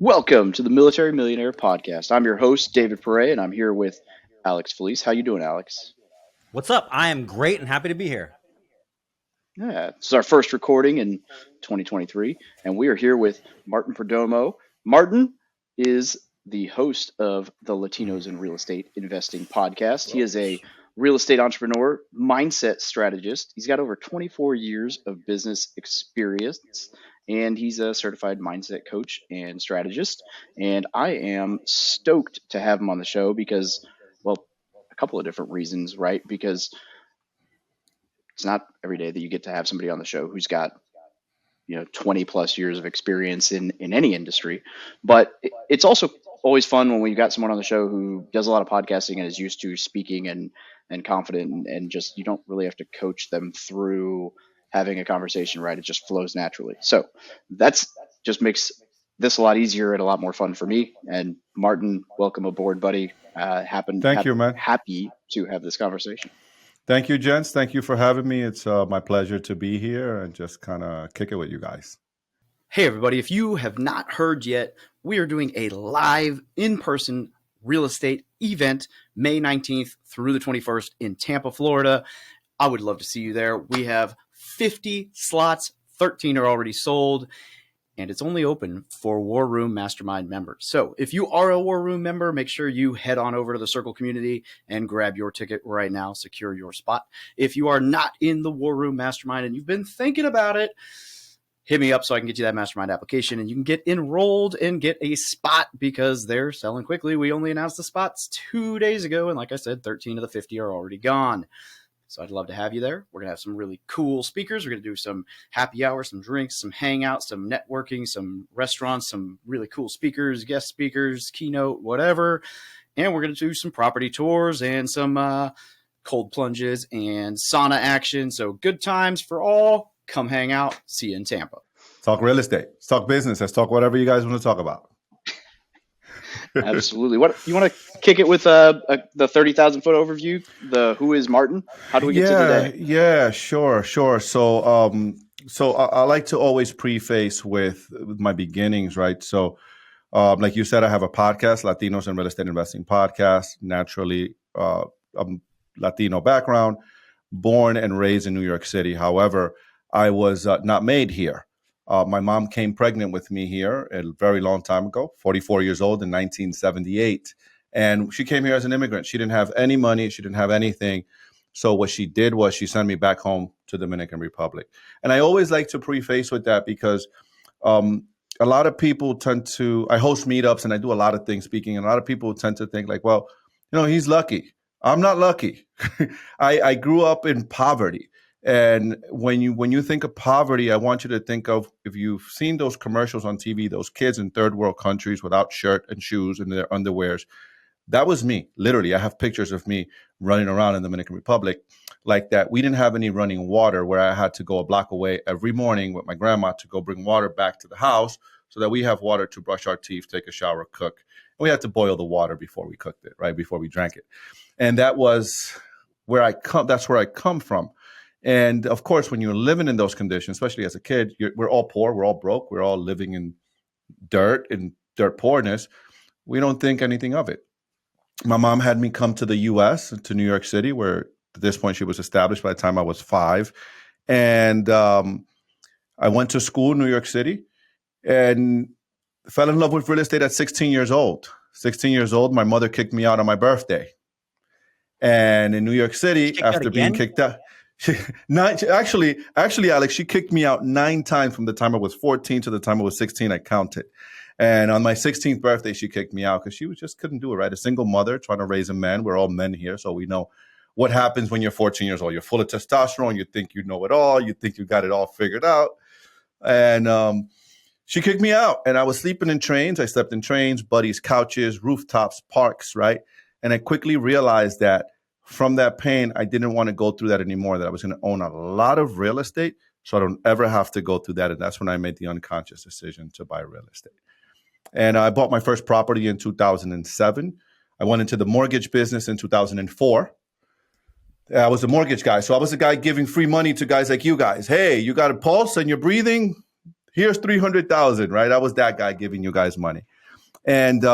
Welcome to the Military Millionaire podcast. I'm your host, David Pere, and I'm here with Alex Felice. How you doing, Alex? What's up? I am great and happy to be here. Yeah, this is our first recording in 2023, and we are here with Martin Perdomo. Martin is the host of the Latinos in Real Estate Investing podcast. He is a real estate entrepreneur, mindset strategist. He's got over 24 years of business experience, and he's a certified mindset coach and strategist. And I am stoked to have him on the show because, well, a couple of different reasons, right? Because it's not every day that you get to have somebody on the show who's got 20 plus years of experience in any industry, but it's also always fun when we've got someone on the show who does a lot of podcasting and is used to speaking and confident, and just you don't really have to coach them through having a conversation, right? It just flows naturally. So that's just makes this a lot easier and a lot more fun for me. And Martin, welcome aboard, buddy. Thank you, man. Happy to have this conversation. Thank you, gents. Thank you for having me. It's my pleasure to be here and just kind of kick it with you guys. Hey, everybody. If you have not heard yet, we are doing a live in-person real estate event May 19th through the 21st in Tampa, Florida. I would love to see you there. We have 50 slots, 13 are already sold, and it's only open for War Room Mastermind members. So if you are a War Room member, make sure you head on over to the Circle community and grab your ticket right now, secure your spot. If you are not in the War Room Mastermind and you've been thinking about it, hit me up so I can get you that mastermind application and you can get enrolled and get a spot because they're selling quickly. We only announced the spots 2 days ago, and like I said, 13 of the 50 are already gone. So I'd love to have you there. We're going to have some really cool speakers. We're going to do some happy hour, some drinks, some hangouts, some networking, some restaurants, some really cool speakers, guest speakers, keynote, whatever. And we're going to do some property tours and some cold plunges and sauna action. So good times for all. Come hang out. See you in Tampa. Talk real estate. Let's talk business. Let's talk whatever you guys want to talk about. Absolutely. What you want to kick it with the 30,000-foot overview? The who is Martin? How do we get to today? Yeah, sure. So, I like to always preface with my beginnings, right? So, like you said, I have a podcast, Latinos in Real Estate Investing podcast. Naturally, I'm Latino background, born and raised in New York City. However, I was not made here. My mom came pregnant with me here a very long time ago, 44 years old in 1978. And she came here as an immigrant. She didn't have any money. She didn't have anything. So what she did was she sent me back home to Dominican Republic. And I always like to preface with that because a lot of people I host meetups and I do a lot of things speaking. And a lot of people tend to think like, well, he's lucky. I'm not lucky. I grew up in poverty. And when you think of poverty, I want you to think of, if you've seen those commercials on TV, those kids in third world countries without shirt and shoes and their underwears. That was me. Literally, I have pictures of me running around in the Dominican Republic like that. We didn't have any running water where I had to go a block away every morning with my grandma to go bring water back to the house so that we have water to brush our teeth, take a shower, cook. And we had to boil the water before we cooked it, right? Before we drank it. And that was where I come. That's where I come from. And of course, when you're living in those conditions, especially as a kid, we're all poor, we're all broke, we're all living in dirt poorness. We don't think anything of it. My mom had me come to the U.S., to New York City, where at this point she was established by the time I was 5. And I went to school in New York City and fell in love with real estate at 16 years old. 16 years old, my mother kicked me out on my birthday. And in New York City, after being kicked out, actually, Alex, she kicked me out 9 times from the time I was 14 to the time I was 16. I counted. And on my 16th birthday, she kicked me out because she just couldn't do it, right? A single mother trying to raise a man. We're all men here, so we know what happens when you're 14 years old. You're full of testosterone. You think you know it all. You think you got it all figured out. And she kicked me out. And I was sleeping in trains. I slept in trains, buddies' couches, rooftops, parks, right? And I quickly realized that from that pain, I didn't want to go through that anymore, that I was going to own a lot of real estate so I don't ever have to go through that. And that's when I made the unconscious decision to buy real estate. And I bought my first property in 2007. I went into the mortgage business in 2004. I was a mortgage guy. So I was the guy giving free money to guys like you guys. Hey, you got a pulse and you're breathing? Here's 300,000, right? I was that guy giving you guys money. And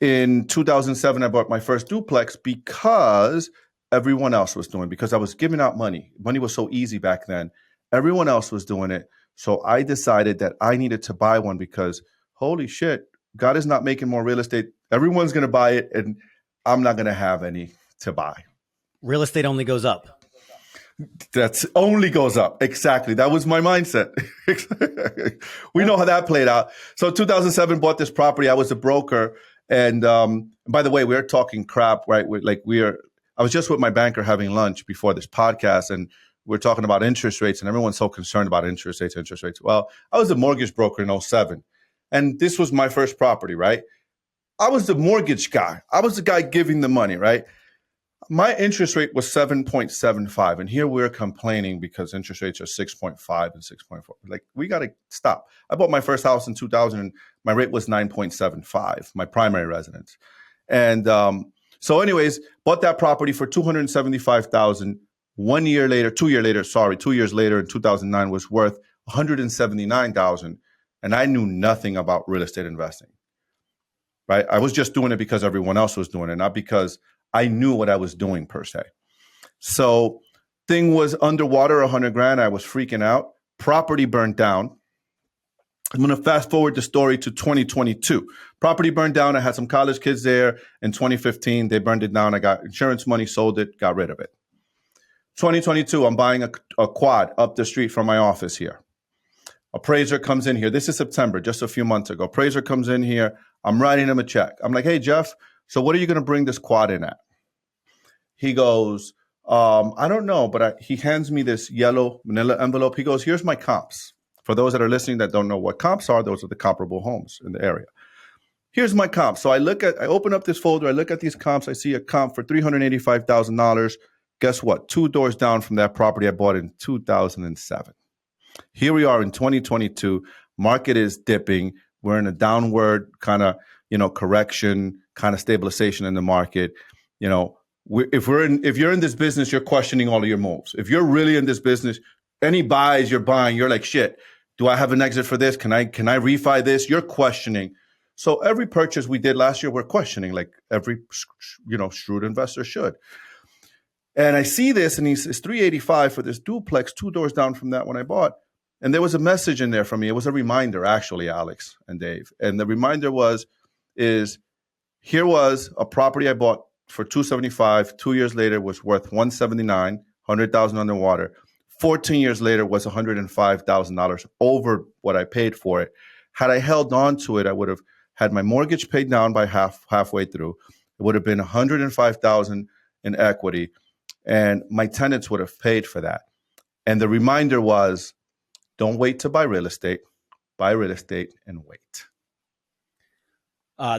in 2007, I bought my first duplex because everyone else was doing it, because I was giving out money. Money was so easy back then. Everyone else was doing it. So I decided that I needed to buy one because holy shit, God is not making more real estate. Everyone's going to buy it and I'm not going to have any to buy. Real estate only goes up. That's only goes up. Exactly. That was my mindset. We know how that played out. So 2007, bought this property. I was a broker. And by the way, we're talking crap, right? I was just with my banker having lunch before this podcast, and we're talking about interest rates, and everyone's so concerned about interest rates. Well, I was a mortgage broker in '07, and this was my first property, right? I was the mortgage guy. I was the guy giving the money, right? My interest rate was 7.75, and here we're complaining because interest rates are 6.5 and 6.4. Like, we got to stop. I bought my first house in 2000, and my rate was 9.75, my primary residence. And so anyways, bought that property for $275,000. 2 years later in 2009 was worth $179,000. And I knew nothing about real estate investing, right? I was just doing it because everyone else was doing it, not because I knew what I was doing per se. So thing was underwater, $100,000. I was freaking out. Property burned down. I'm going to fast forward the story to 2022. Property burned down. I had some college kids there in 2015. They burned it down. I got insurance money, sold it, got rid of it. 2022, I'm buying a quad up the street from my office here. Appraiser comes in here. This is September, just a few months ago. Appraiser comes in here. I'm writing him a check. I'm like, hey, Jeff, so what are you going to bring this quad in at? He goes, I don't know, but he hands me this yellow manila envelope. He goes, here's my comps. For those that are listening that don't know what comps are, those are the comparable homes in the area. Here's my comp. So I open up this folder. I look at these comps. I see a comp for $385,000. Guess what? 2 doors down from that property I bought in 2007. Here we are in 2022. Market is dipping. We're in a downward kind of, correction, kind of stabilization in the market. If you're in this business, you're questioning all of your moves. If you're really in this business, any buys you're buying, you're like, shit, do I have an exit for this? Can I refi this? You're questioning. So every purchase we did last year, we're questioning, like every, shrewd investor should. And I see this, and it's $385 for this duplex, 2 doors down from that one I bought. And there was a message in there for me. It was a reminder, actually, Alex and Dave. And the reminder here was a property I bought for $275. 2 years later was worth $179, $100,000 underwater. 14 years later was $105,000 over what I paid for it. Had I held on to it, I would have had my mortgage paid down by halfway through. It would have been $105,000 in equity, and my tenants would have paid for that. And the reminder was, don't wait to buy real estate. Buy real estate and wait.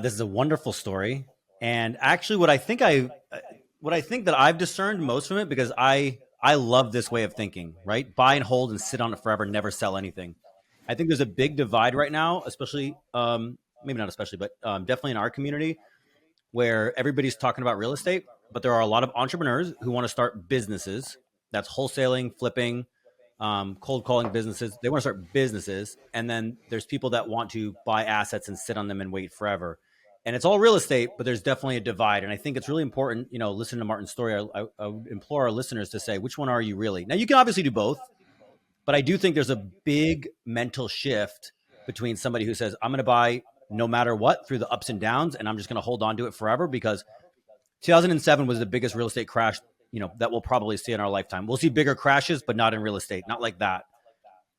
This is a wonderful story. And actually what I think that I've discerned most from it, because I love this way of thinking, right? Buy and hold and sit on it forever, never sell anything. I think there's a big divide right now, especially, maybe not especially, but definitely in our community, where everybody's talking about real estate, but there are a lot of entrepreneurs who want to start businesses. That's wholesaling, flipping, cold calling businesses. They want to start businesses. And then there's people that want to buy assets and sit on them and wait forever. And it's all real estate, but there's definitely a divide. And I think it's really important, listening to Martin's story, I would implore our listeners to say, which one are you really? Now, you can obviously do both, but I do think there's a big mental shift between somebody who says, I'm going to buy no matter what through the ups and downs, and I'm just going to hold on to it forever, because 2007 was the biggest real estate crash, that we'll probably see in our lifetime. We'll see bigger crashes, but not in real estate, not like that.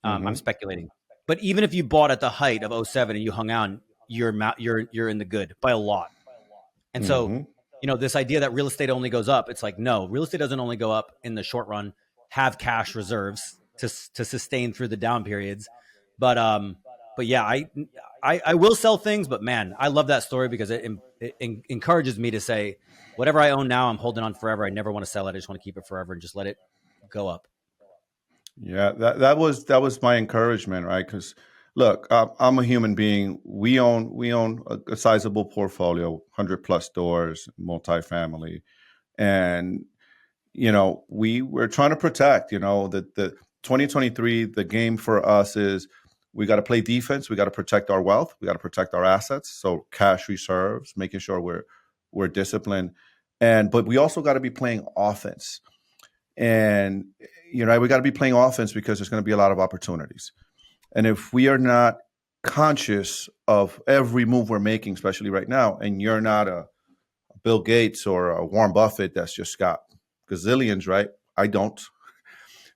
I'm speculating. But even if you bought at the height of 07 and you hung out, you're in the good by a lot. And so, this idea that real estate only goes up, it's like, no, real estate doesn't only go up in the short run. Have cash reserves to sustain through the down periods. But yeah, I will sell things, but man, I love that story because it encourages me to say, whatever I own now, I'm holding on forever. I never want to sell it. I just want to keep it forever and just let it go up. Yeah, that was my encouragement, right? Because look, I'm a human being. We own a sizable portfolio, 100+ stores, multifamily, and we're trying to protect, the 2023, the game for us is we got to play defense. We got to protect our wealth. We got to protect our assets. So cash reserves, making sure we're disciplined, but we also got to be playing offense. And we got to be playing offense because there's going to be a lot of opportunities. And if we are not conscious of every move we're making, especially right now, and you're not a Bill Gates or a Warren Buffett that's just got gazillions, right? I don't.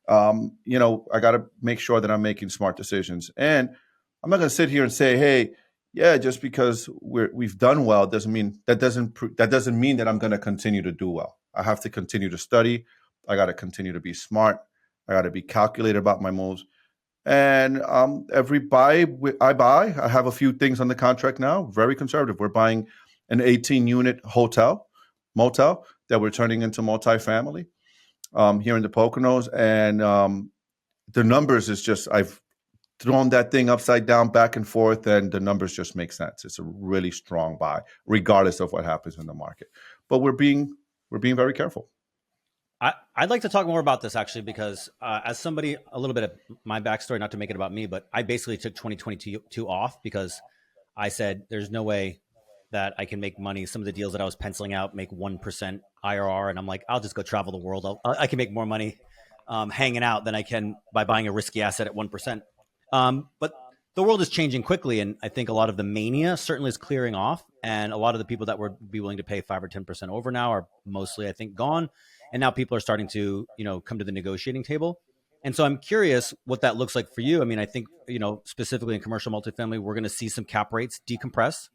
I got to make sure that I'm making smart decisions. And I'm not going to sit here and say, hey, yeah, just because we've done well doesn't mean that doesn't mean that I'm going to continue to do well. I have to continue to study. I got to continue to be smart. I got to be calculated about my moves. And every buy I buy, I have a few things on the contract now, very conservative. We're buying an 18-unit motel that we're turning into multifamily here in the Poconos. And the numbers is just, I've thrown that thing upside down, back and forth, and the numbers just make sense. It's a really strong buy, regardless of what happens in the market. But we're being very careful. I'd like to talk more about this actually, because as somebody, a little bit of my backstory, not to make it about me, but I basically took 2022 off because I said, there's no way that I can make money. Some of the deals that I was penciling out make 1% IRR. And I'm like, I'll just go travel the world. I can make more money hanging out than I can by buying a risky asset at 1%. But the world is changing quickly. And I think a lot of the mania certainly is clearing off. And a lot of the people that would be willing to pay 5 or 10% over now are mostly, I think, gone. And now people are starting to, come to the negotiating table. And so I'm curious what that looks like for you. I mean, I think, specifically in commercial multifamily, we're going to see some cap rates decompress.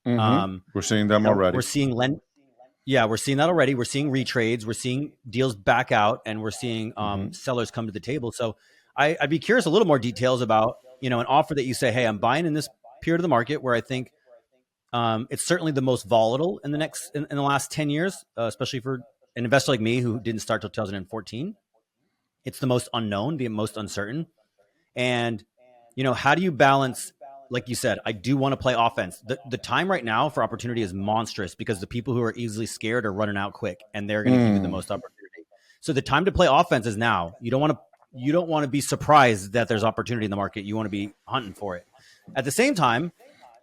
Mm-hmm. We're seeing them already. We're seeing we're seeing that already. We're seeing retrades. We're seeing deals back out, and we're seeing sellers come to the table. So I'd be curious a little more details about, an offer that you say, hey, I'm buying in this period of the market where I think it's certainly the most volatile in the last 10 years, especially for an investor like me who didn't start till 2014. It's the most unknown, the most uncertain. And, how do you balance, like you said, I do want to play offense. The time right now for opportunity is monstrous because the people who are easily scared are running out quick and they're going to give you the most opportunity. So the time to play offense is now. You don't want to be surprised that there's opportunity in the market. You want to be hunting for it. At the same time,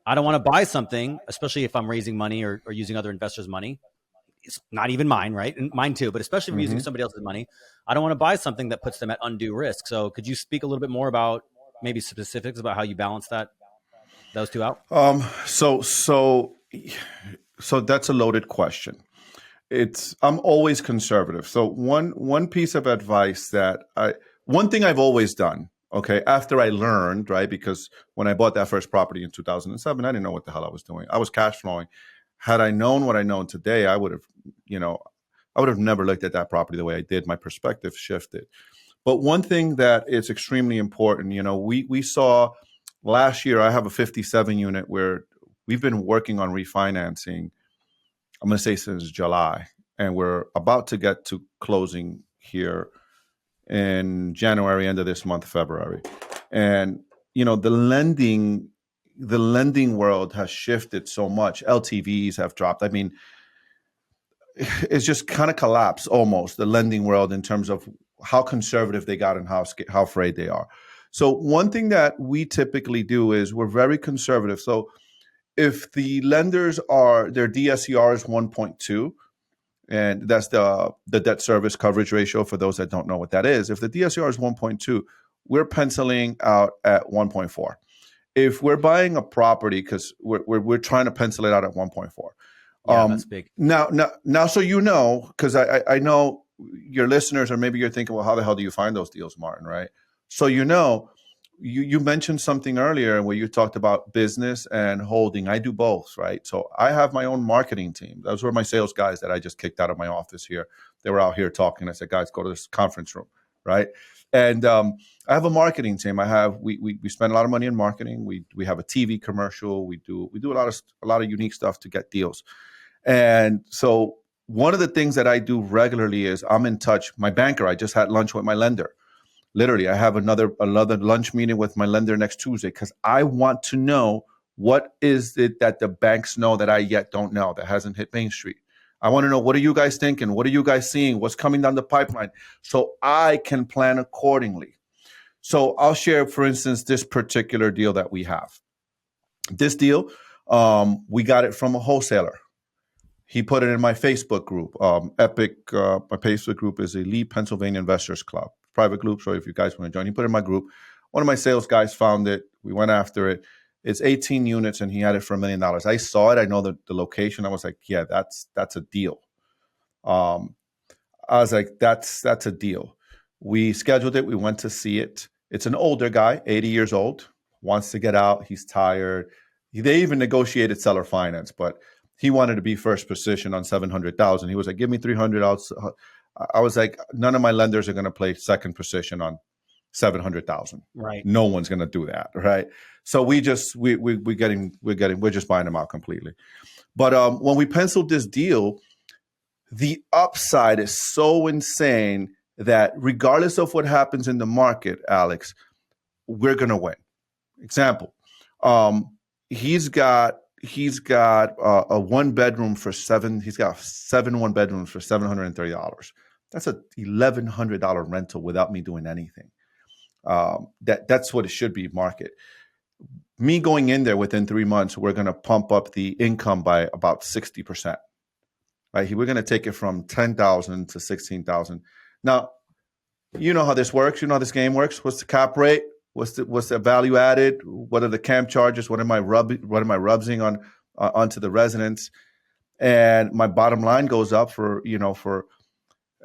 I don't want to buy something, especially if I'm raising money or using other investors' money. It's not even mine, right? And mine too, but especially if I'm using somebody else's money, I don't want to buy something that puts them at undue risk. So could you speak a little bit more about maybe specifics about how you balance those two out? So that's a loaded question. I'm always conservative. So one piece of advice one thing I've always done, okay, after I learned, right? Because when I bought that first property in 2007, I didn't know what the hell I was doing. I was cash flowing. Had I known what I know today, I would have never looked at that property the way I did. My perspective shifted. But one thing that is extremely important, we saw last year, I have a 57 unit where we've been working on refinancing, I'm going to say since July, and we're about to get to closing here in January, end of this month, February. And, the lending world has shifted so much. LTVs have dropped. I mean, it's just kind of collapsed almost, the lending world, in terms of how conservative they got and how afraid they are. So one thing that we typically do is we're very conservative. So if the lenders their DSCR is 1.2, and that's the debt service coverage ratio for those that don't know what that is. If the DSCR is 1.2, we're penciling out at 1.4. If we're buying a property, because we're trying to pencil it out at 1.4. Yeah, that's big. Now, so because I know your listeners, or maybe you're thinking, well, how the hell do you find those deals, Martin, right? So you mentioned something earlier where you talked about business and holding. I do both, right? So I have my own marketing team. Those were my sales guys that I just kicked out of my office here. They were out here talking. I said, guys, go to this conference room, right? And I have a marketing team. We spend a lot of money in marketing. We have a TV commercial. We do a lot of unique stuff to get deals. And so one of the things that I do regularly is I'm in touch. My banker, I just had lunch with my lender. Literally, I have another lunch meeting with my lender next Tuesday because I want to know what is it that the banks know that I yet don't know, that hasn't hit Main Street. I want to know, what are you guys thinking? What are you guys seeing? What's coming down the pipeline? So I can plan accordingly. So I'll share, for instance, this particular deal that we have. This deal, we got it from a wholesaler. He put it in my Facebook group. Epic, my Facebook group is Elite Pennsylvania Investors Club, private group. So if you guys want to join, he put it in my group. One of my sales guys found it. We went after it. It's 18 units, and he had it for $1 million. I saw it. I know the location. I was like, yeah, that's a deal. I was like, that's a deal. We scheduled it. We went to see it. It's an older guy, 80 years old, wants to get out. He's tired. They even negotiated seller finance, but he wanted to be first position on 700,000. He was like, give me 300. I was like, none of my lenders are going to play second position on 700,000. Right. No one's going to do that. Right. So we're just buying them out completely. But when we penciled this deal, the upside is so insane that regardless of what happens in the market, Alex, we're going to win. Example, he's got a one bedroom for he's got 7 one bedrooms for $730. That's a $1,100 rental without me doing anything. That's what it should be market. Me going in there within 3 months, we're going to pump up the income by about 60%. Right? We're going to take it from 10,000 to 16,000. Now, you know how this works. You know how this game works. What's the cap rate? What's the value added? What are the camp charges? What am I rubbing on onto the residents? And my bottom line goes up for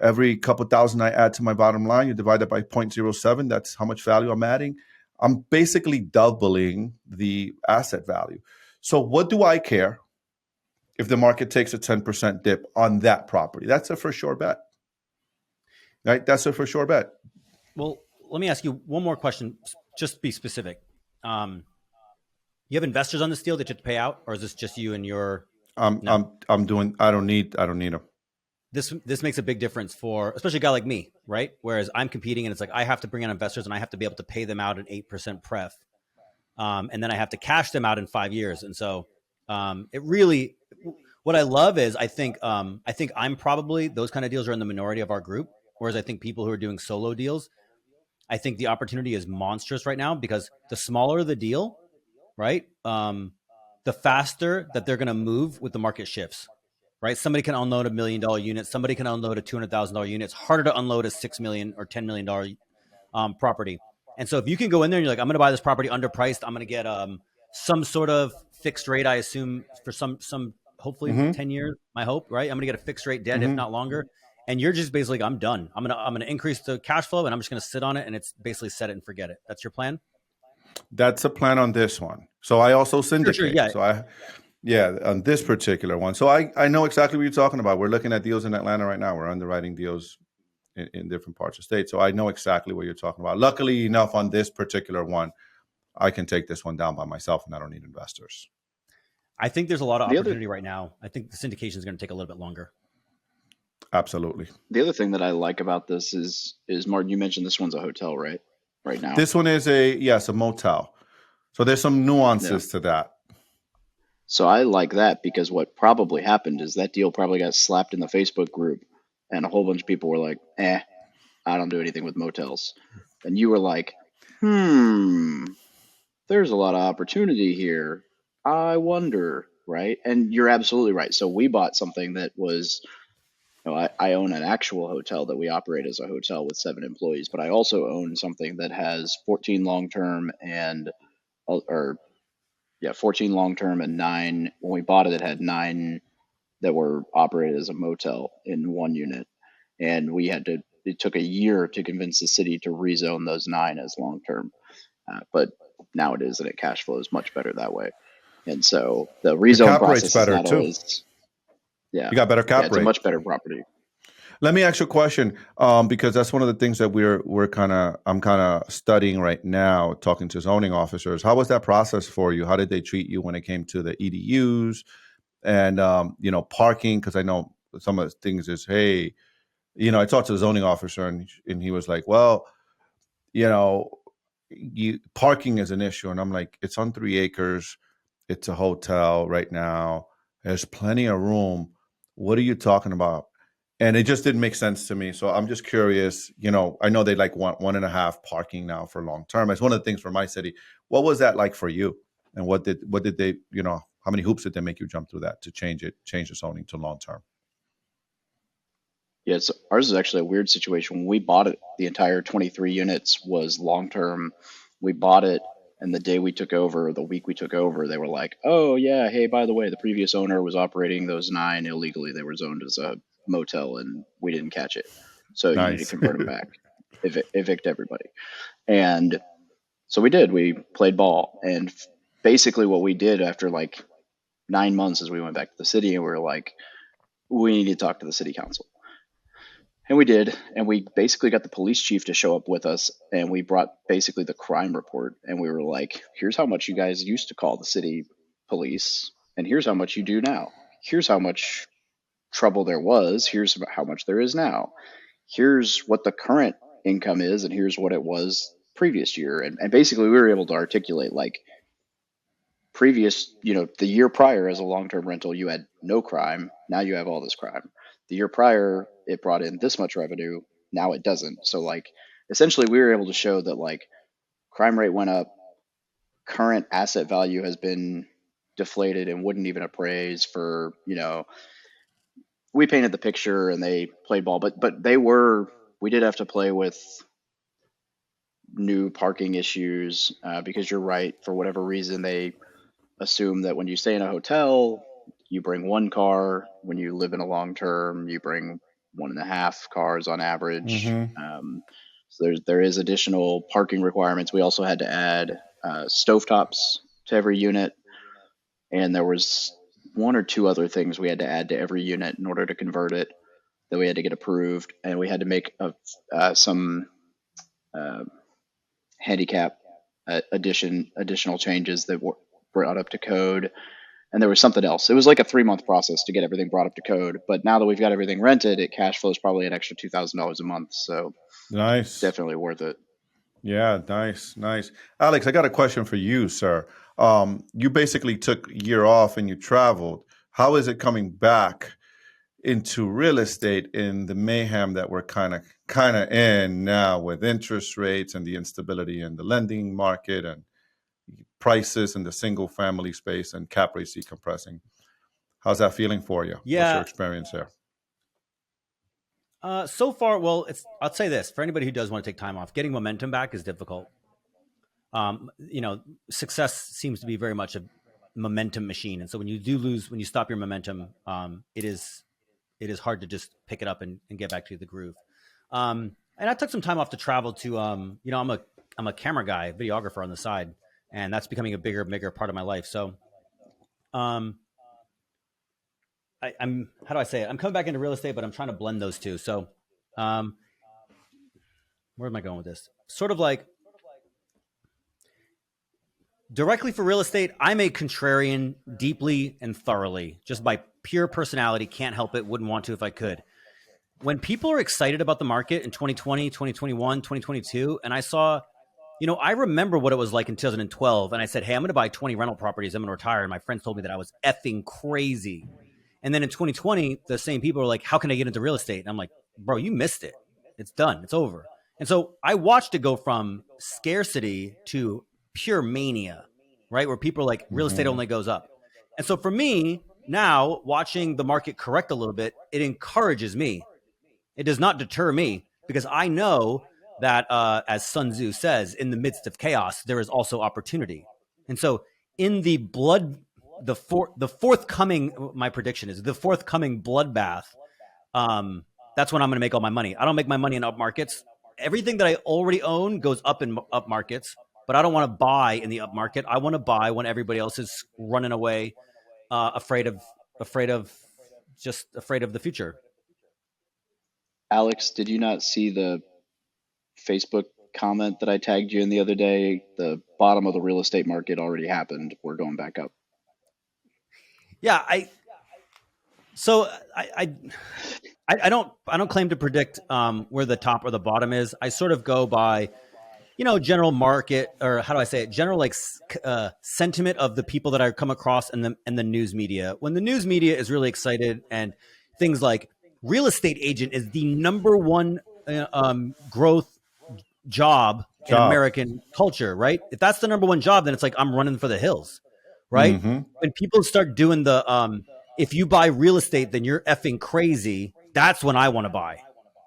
every couple thousand I add to my bottom line, you divide that by 0.07. That's how much value I'm adding. I'm basically doubling the asset value. So what do I care if the market takes a 10% dip on that property? That's a for sure bet. Right? That's a for sure bet. Well, let me ask you one more question. Just be specific. You have investors on this deal that you have to pay out, or is this just you and your? I don't need them. This makes a big difference for especially a guy like me, right? Whereas I'm competing and it's like I have to bring in investors and I have to be able to pay them out an 8% pref, and then I have to cash them out in 5 years. And so it really, what I love is I think I'm probably those kind of deals are in the minority of our group. Whereas I think people who are doing solo deals, I think the opportunity is monstrous right now because the smaller the deal, right, the faster that they're going to move with the market shifts. Right, somebody can unload $1 million unit. Somebody can unload a $200,000 unit. It's harder to unload a $6 million or $10 million property. And so, if you can go in there and you're like, I'm going to buy this property underpriced. I'm going to get some sort of fixed rate. I assume for some hopefully 10 years. My hope, right? I'm going to get a fixed rate debt if not longer. And you're just basically, I'm done. I'm gonna increase the cash flow and I'm just going to sit on it and it's basically set it and forget it. That's your plan. That's a plan on this one. So I also syndicate. Sure, yeah. So Yeah, on this particular one. So I know exactly what you're talking about. We're looking at deals in Atlanta right now. We're underwriting deals in different parts of the state. So I know exactly what you're talking about. Luckily enough, on this particular one, I can take this one down by myself and I don't need investors. I think there's a lot of opportunity right now. I think the syndication is going to take a little bit longer. Absolutely. The other thing that I like about this is Martin, you mentioned this one's a hotel, right? Right now. This one is a motel. So there's some nuances to that. So I like that because what probably happened is that deal probably got slapped in the Facebook group and a whole bunch of people were like, I don't do anything with motels. And you were like, there's a lot of opportunity here. I wonder, right? And you're absolutely right. So we bought something that was, I own an actual hotel that we operate as a hotel with 7 employees, but I also own something that has 14 long-term and 14 long-term and 9. When we bought it, it had 9 that were operated as a motel in one unit. And it took a year to convince the city to rezone those 9 as long-term. But now it is, and it cash flows much better that way. And so the rezone process is not always. Yeah. You got better cap rate. It's a much better property. Let me ask you a question, because that's one of the things that I'm kind of studying right now, talking to zoning officers. How was that process for you? How did they treat you when it came to the EDUs and parking? Because I know some of the things is, hey, I talked to the zoning officer and he was like, well, parking is an issue, and I'm like, it's on 3 acres, it's a hotel right now, there's plenty of room. What are you talking about? and it just didn't make sense to me. So I'm just curious, I know they like want 1.5 parking now for long term. It's one of the things for my city. What was that like for you? And what did they, how many hoops did they make you jump through that to change the zoning to long term? Yeah, ours is actually a weird situation. When we bought it, the entire 23 units was long term. We bought it, and the day we took over, the week we took over, they were like, "Oh yeah, hey, by the way, the previous owner was operating those 9 illegally. They were zoned as a motel, and we didn't catch it. So you need to Nice. convert them back, evict everybody." And so we did. We played ball, and basically what we did after like 9 months is we went back to the city and we were like, "We need to talk to the city council." And we did, and we basically got the police chief to show up with us, and we brought basically the crime report, and we were like, "Here's how much you guys used to call the city police, and here's how much you do now. Here's how much trouble there was. Here's how much there is now. Here's what the current income is, and here's what it was previous year." And basically, we were able to articulate like previous, the year prior as a long-term rental, you had no crime. Now you have all this crime. The year prior, it brought in this much revenue. Now it doesn't. So like, essentially we were able to show that like crime rate went up, current asset value has been deflated and wouldn't even appraise for, we painted the picture and they played ball, but we did have to play with new parking issues because you're right, for whatever reason, they assume that when you stay in a hotel, you bring one car. When you live in a long term, you bring 1.5 cars on average. So there is additional parking requirements. We also had to add stovetops to every unit, and there was 1 or 2 other things we had to add to every unit in order to convert it that we had to get approved, and we had to make some handicap additional changes that were brought up to code. And there was something else. It was like a 3-month process to get everything brought up to code. But now that we've got everything rented, it cash flows probably an extra $2,000 a month. So Nice. definitely worth it. Yeah, nice. Alex, I got a question for you, sir. You basically took a year off and you traveled. How is it coming back into real estate in the mayhem that we're kind of in now with interest rates and the instability in the lending market and prices in the single family space and cap rates decompressing? How's that feeling for you? Yeah. What's your experience there? So far, well, I'll say this, for anybody who does want to take time off, getting momentum back is difficult. Success seems to be very much a momentum machine. And so when you stop your momentum, it is hard to just pick it up and get back to the groove. And I took some time off to travel to, I'm a camera guy, videographer on the side, and that's becoming a bigger and bigger part of my life. So, I'm how do I say it? I'm coming back into real estate, but I'm trying to blend those two. So, where am I going with this? Sort of like directly for real estate, I'm a contrarian deeply and thoroughly, just by pure personality. Can't help it. Wouldn't want to if I could. When people are excited about the market in 2020, 2021, 2022, and I saw, I remember what it was like in 2012, and I said, hey, I'm going to buy 20 rental properties. I'm going to retire. And my friends told me that I was effing crazy. And then in 2020, the same people are like, how can I get into real estate? And I'm like, bro, you missed it. It's done. It's over. And so I watched it go from scarcity to pure mania, right? Where people are like, real estate only goes up. And so for me, now watching the market correct a little bit, it encourages me. It does not deter me, because I know that, as Sun Tzu says, in the midst of chaos, there is also opportunity. And so in the forthcoming, my prediction is the forthcoming bloodbath. That's when I'm going to make all my money. I don't make my money in up markets. Everything that I already own goes up in up markets, but I don't want to buy in the up market. I want to buy when everybody else is running away, afraid of the future. Alex, did you not see the Facebook comment that I tagged you in the other day? The bottom of the real estate market already happened. We're going back up. Yeah, I don't claim to predict where the top or the bottom is. I sort of go by, general market, or how do I say it? General sentiment of the people that I come across in the news media. When the news media is really excited and things like real estate agent is the number one growth job in American culture, right? If that's the number one job, then it's like I'm running for the hills, right? Mm-hmm. When people start doing the if you buy real estate, then you're effing crazy. That's when I want to buy.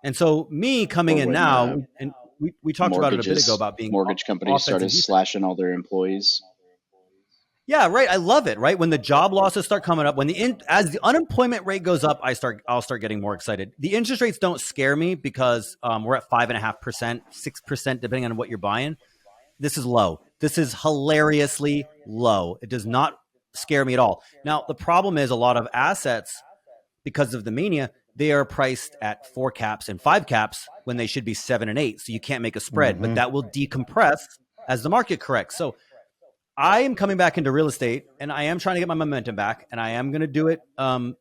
And so me coming Or in when now, and we talked about it a bit ago about being mortgage companies offense started and defense. slashing all their employees. Yeah, right. I love it. Right when the job losses start coming up, when as the unemployment rate goes up, I'll start getting more excited. The interest rates don't scare me because we're at 5.5%, 6%, depending on what you're buying. This is low. This is hilariously low. It does not scare me at all. Now the problem is a lot of assets, because of the mania, they are priced at 4 caps and 5 caps when they should be 7 and 8. So you can't make a spread, Mm-hmm. but that will decompress as the market corrects. So I am coming back into real estate, and I am trying to get my momentum back, and I am going to do it. I'm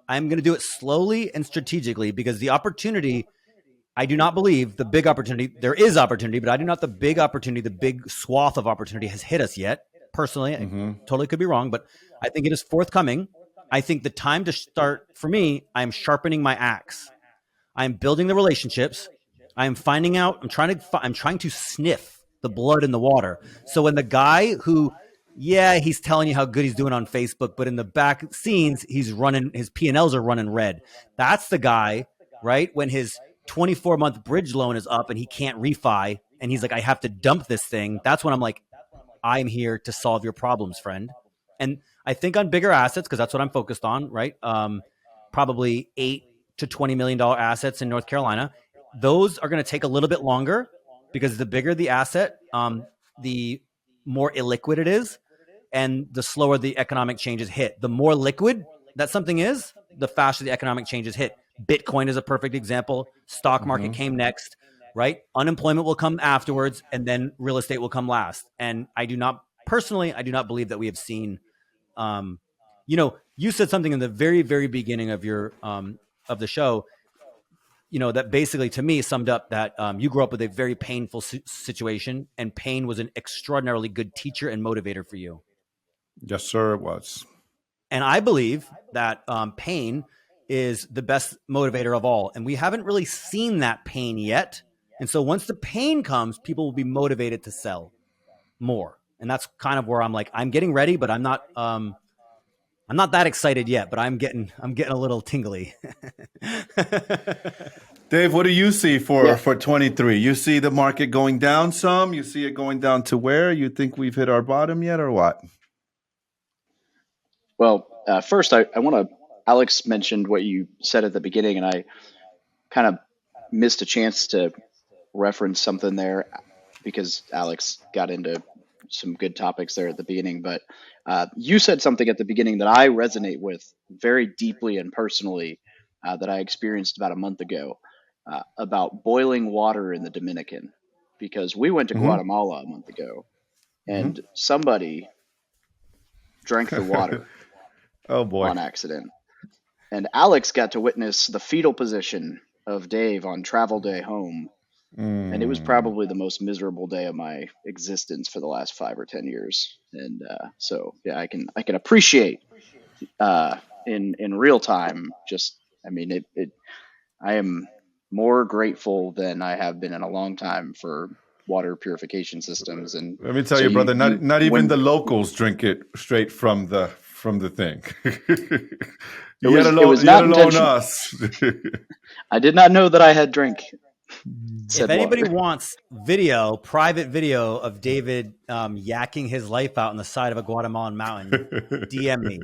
going to do it slowly and strategically because the opportunity, I do not believe the big opportunity, there is opportunity, but I do not the big opportunity, the big swath of opportunity has hit us yet. Personally, I totally could be wrong, but I think it is forthcoming. I think the time to start, for me, I'm sharpening my axe. I'm building the relationships. I'm finding out, I'm trying to sniff the blood in the water. So when the guy who, yeah, he's telling you how good he's doing on Facebook, but in the back scenes, he's running, his P&Ls are running red. That's the guy, right? When his 24-month bridge loan is up and he can't refi and he's like, I have to dump this thing. That's when I'm like, I'm here to solve your problems, friend. And I think on bigger assets, because that's what I'm focused on, right? Probably $8 to $20 million assets in North Carolina. Those are going to take a little bit longer because the bigger the asset, the more illiquid it is, and the slower the economic changes hit. The more liquid that something is, the faster the economic changes hit. Bitcoin is a perfect example. Stock market came next, right? Unemployment will come afterwards, and then real estate will come last. And I do not believe that we have seen, you said something in the very, very beginning of your, of the show, that basically to me summed up that you grew up with a very painful situation, and pain was an extraordinarily good teacher and motivator for you. Yes, sir, it was. And I believe that pain is the best motivator of all. And we haven't really seen that pain yet. And so once the pain comes, people will be motivated to sell more. And that's kind of where I'm like, I'm getting ready, but I'm not that excited yet, but I'm getting a little tingly. Dave, what do you see for 23? You see the market going down some? You see it going down to where? You think we've hit our bottom yet or what? Well, first, I want to, Alex mentioned what you said at the beginning, and I kind of missed a chance to reference something there because Alex got into some good topics there at the beginning. But you said something at the beginning that I resonate with very deeply and personally that I experienced about a month ago about boiling water in the Dominican, because we went to Guatemala a month ago and somebody drank the water. Oh boy. On accident. And Alex got to witness the fetal position of Dave on travel day home. And it was probably the most miserable day of my existence for the last 5 or 10 years. And so, yeah, I can appreciate in real time. I am more grateful than I have been in a long time for water purification systems. And let me tell you, brother, not even the locals drink it straight from the thing. Let alone us. I did not know that I had drank. If anybody wants private video of David yakking his life out on the side of a Guatemalan mountain, DM me.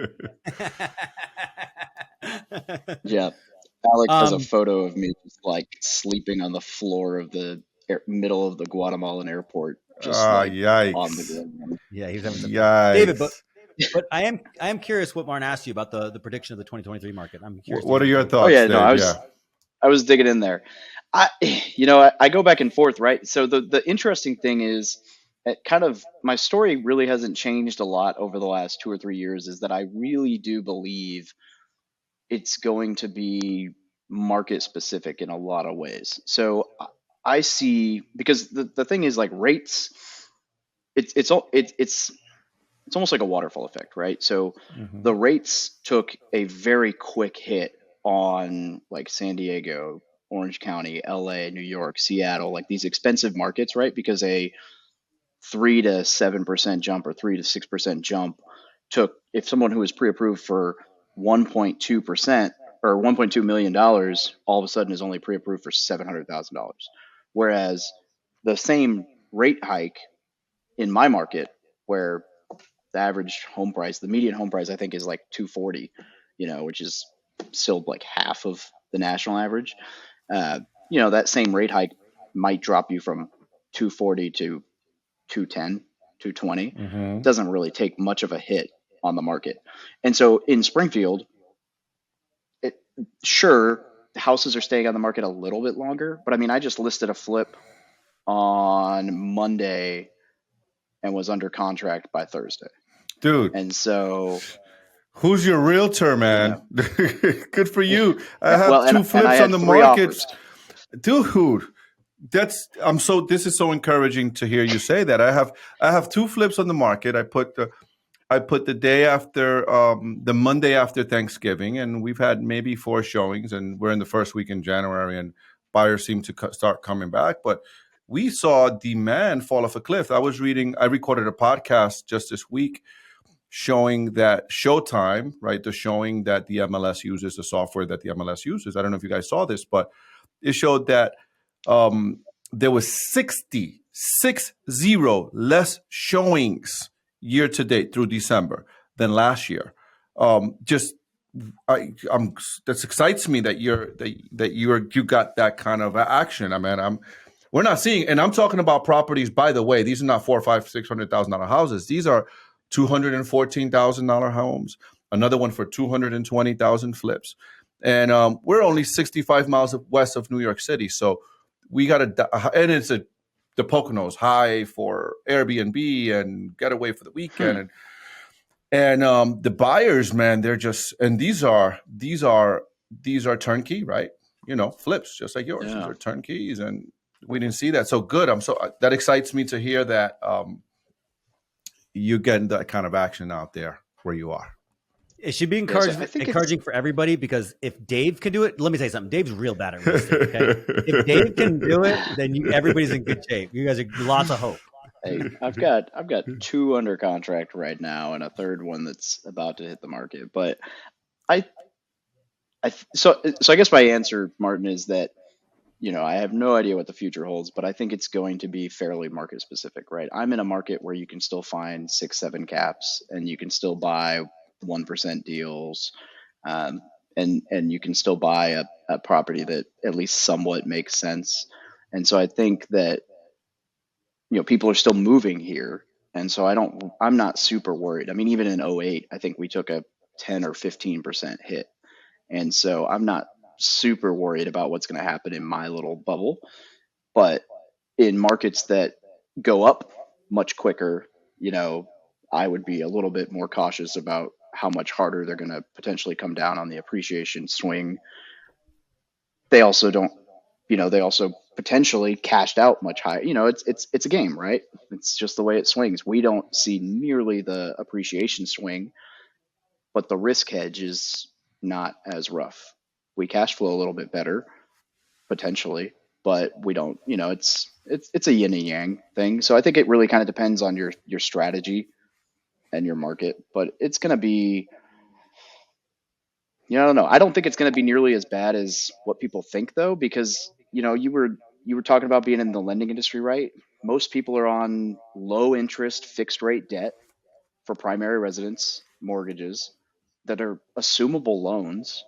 Yeah. Alex has a photo of me just like sleeping on the floor of the middle of the Guatemalan airport. Just yikes. On the ground. Yeah, he's having some David, but I am curious what Martin asked you about the prediction of the 2023 market. I'm curious. What are your thoughts? Oh yeah, no, I was digging in there. I go back and forth, right? So the interesting thing is, my story really hasn't changed a lot over the last 2 or 3 years. Is that I really do believe it's going to be market specific in a lot of ways. So I see, because the thing is, like, rates, it's almost like a waterfall effect, right? So the rates took a very quick hit on like San Diego, Orange County, LA, New York, Seattle, like these expensive markets, right? Because a 3 to 7% jump or 3 to 6% jump took, if someone who was pre-approved for 1.2% or $1.2 million all of a sudden is only pre-approved for $700,000. Whereas the same rate hike in my market, where the average home price, the median home price, I think is like 240, which is still like half of the national average. That same rate hike might drop you from 240 to 210, 220. Mm-hmm. Doesn't really take much of a hit on the market. And so in Springfield, sure, houses are staying on the market a little bit longer, but I mean, I just listed a flip on Monday and was under contract by Thursday. Dude. And so, who's your realtor, man? Good for you. I have two flips on the market. Offers. Dude, this is so encouraging to hear you say that. I have two flips on the market. I put the day after, the Monday after Thanksgiving, and we've had maybe 4 showings, and we're in the first week in January, and buyers seem to start coming back. But we saw demand fall off a cliff. I recorded a podcast just this week showing that Showtime, right, the showing that the MLS uses, the software that the MLS uses. I don't know if you guys saw this, but it showed that there was 60 less showings year to date through December than last year. That excites me that you got that kind of action. I mean, we're not seeing, and I'm talking about properties. By the way, these are not $400,000, $500,000, $600,000 houses. These are $214,000 homes. Another one for $220,000 flips, and we're only 65 miles west of New York City. So we got and it's the Poconos high for Airbnb and getaway for the weekend, and the buyers, man, they're just, and these are turnkey, right? Flips just like yours. Yeah. These are turnkeys, and we didn't see that. So good. That excites me to hear that you getting that kind of action out there where you are. It should be encouraging for everybody, because if Dave can do it, let me tell you something. Dave's real bad at real estate. Okay, if Dave can do it, then everybody's in good shape. You guys are lots of hope. Hey, I've got 2 under contract right now, and a third one that's about to hit the market. But so I guess my answer, Martin, is that I have no idea what the future holds, but I think it's going to be fairly market specific, right? I'm in a market where you can still find 6, 7 caps, and you can still buy 1% deals, and you can still buy a property that at least somewhat makes sense. And so I think that people are still moving here, and so I'm not super worried. I mean, even in 2008, I think we took a 10 or 15% hit, and so I'm not super worried about what's going to happen in my little bubble. But in markets that go up much quicker, I would be a little bit more cautious about how much harder they're going to potentially come down on the appreciation swing. They also potentially cashed out much higher. It's a game, right? It's just the way it swings. We don't see nearly the appreciation swing, but the risk hedge is not as rough. We cash flow a little bit better potentially, but we don't, it's a yin and yang thing. So I think it really kind of depends on your strategy and your market, but it's going to be, I don't know. I don't think it's going to be nearly as bad as what people think, though, because, you were talking about being in the lending industry, right? Most people are on low interest fixed rate debt for primary residence mortgages that are assumable loans.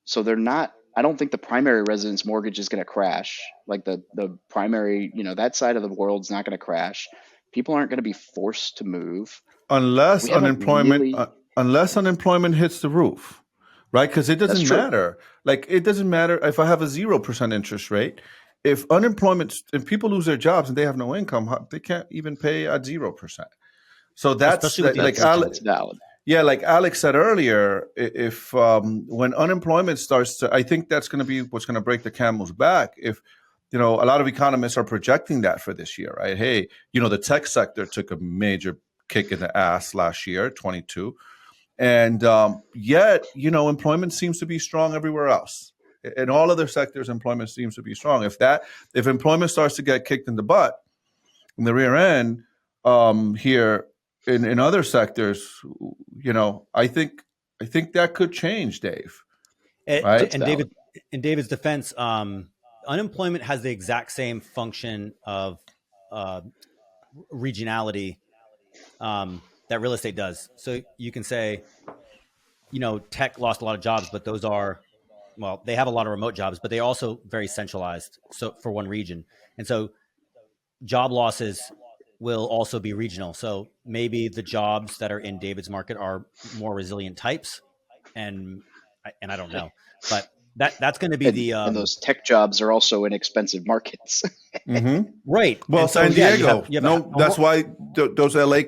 So I don't think the primary residence mortgage is going to crash. Like the primary, that side of the world's not going to crash. People aren't going to be forced to move. Unless unemployment hits the roof, right? Because it doesn't matter. Like, it doesn't matter if I have a 0% interest rate. If people lose their jobs and they have no income, they can't even pay at 0%. So that's valid. Yeah, like Alex said earlier, if when unemployment starts to, I think that's going to be what's going to break the camel's back. If a lot of economists are projecting that for this year, right? Hey, the tech sector took a major kick in the ass last year, 22. And yet, employment seems to be strong everywhere else. In all other sectors, employment seems to be strong. If employment starts to get kicked in the butt, in the rear end, here in other sectors, I think that could change, Dave. Right? And David, in David's defense, unemployment has the exact same function of regionality that real estate does. So you can say, tech lost a lot of jobs, but those are, well, they have a lot of remote jobs, but they're also very centralized. So for one region, and so job losses will also be regional. So maybe the jobs that are in David's market are more resilient types, and I don't know, but that's going to be and those tech jobs are also in expensive markets. Mm-hmm. Right. Well, and so, San Diego. You have that's why those LA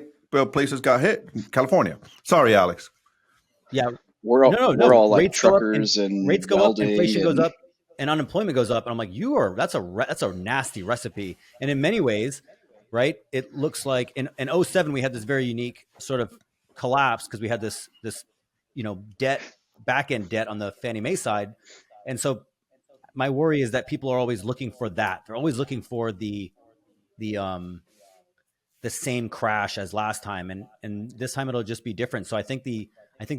places got hit. California. Sorry, Alex. Yeah. We're all like rates truckers go up, and rates go welding, up, inflation goes up, and unemployment goes up. And I'm like, that's a nasty recipe. And in many ways, right, it looks like in 07 we had this very unique sort of collapse because we had this debt, back end debt on the Fannie Mae side. And so my worry is that people are always looking for that. They're always looking for the same crash as last time, and this time it'll just be different. So I think the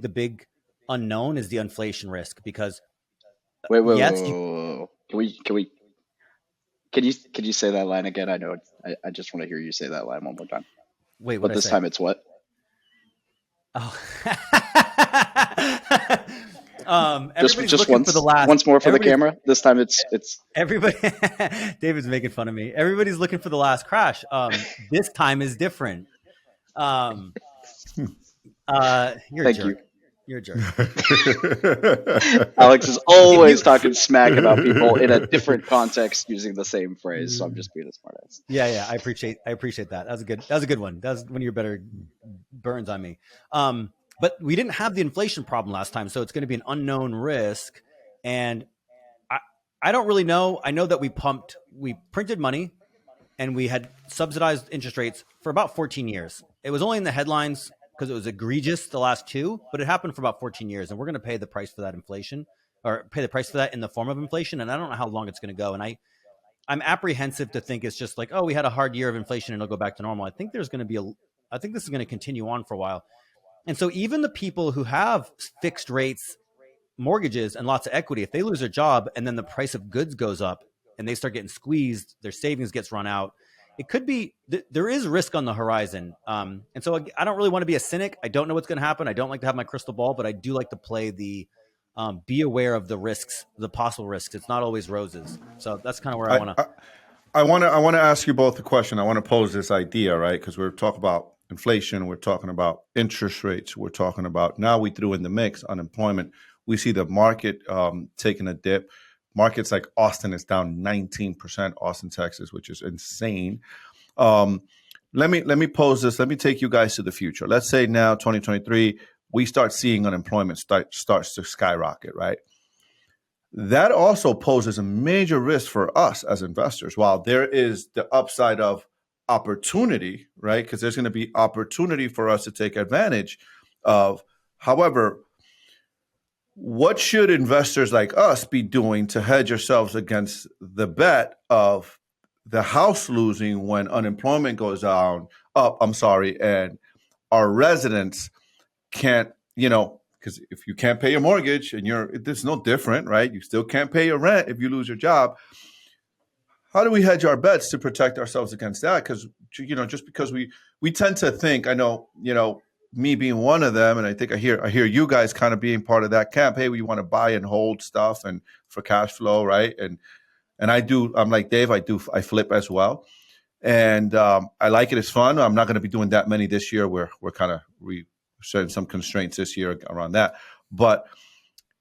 big unknown is the inflation risk, because wait. Can you say that line again? I know I just want to hear you say that line one more time. Wait, but this time it's what? Oh. Just once more for the camera. This time it's everybody. David's making fun of me. Everybody's looking for the last crash. This time is different. You're Thank you. You're a jerk. Alex is always talking smack about people in a different context using the same phrase. So I'm just being a smartass. Yeah. I appreciate that. That was a good one. That was one of your better burns on me. But we didn't have the inflation problem last time, so it's going to be an unknown risk. And I don't really know. I know that we printed money and we had subsidized interest rates for about 14 years. It was only in the headlines because it was egregious the last two, but it happened for about 14 years. And we're going to pay the price for that inflation, or pay the price for that in the form of inflation. And I don't know how long it's going to go. And I'm apprehensive to think it's just like, oh, we had a hard year of inflation and it'll go back to normal. I think this is going to continue on for a while. And so even the people who have fixed rates mortgages and lots of equity, if they lose their job and then the price of goods goes up and they start getting squeezed, their savings gets run out, it could be, there is risk on the horizon. And so I don't really want to be a cynic. I don't know what's going to happen. I don't like to have my crystal ball, but I do like to play the be aware of the risks, the possible risks. It's not always roses. So that's kind of where I want to. I want to ask you both a question. I want to pose this idea, right? Because we're talking about inflation, we're talking about interest rates, we're talking about, now we threw in the mix unemployment. We see the market taking a dip. Markets like Austin is down 19%, Austin, Texas, which is insane. Let me pose this. Let me take you guys to the future. Let's say now, 2023, we start seeing unemployment starts to skyrocket, right? That also poses a major risk for us as investors. While there is the upside of opportunity, right? Because there's going to be opportunity for us to take advantage of. However, what should investors like us be doing to hedge ourselves against the bet of the house losing when unemployment goes up, and our residents can't, because if you can't pay your mortgage and it's no different, right? You still can't pay your rent if you lose your job. How do we hedge our bets to protect ourselves against that? Because, just because we tend to think, I know, me being one of them, and I think I hear you guys kind of being part of that camp. Hey, we want to buy and hold stuff and for cash flow, right? And I'm like Dave, I flip as well. And I like it. It's fun. I'm not going to be doing that many this year. We're setting some constraints this year around that. But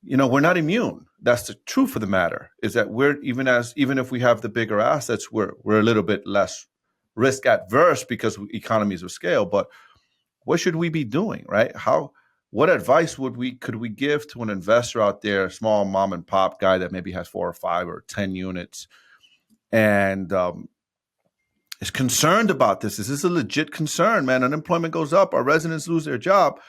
we're not immune. That's the truth of the matter, is that even if we have the bigger assets, we're a little bit less risk adverse because economies of scale. But what should we be doing, right? What advice could we give to an investor out there, a small mom and pop guy that maybe has 4 or 5 or 10 units and is concerned about this? This is a legit concern, man. Unemployment goes up, our residents lose their job.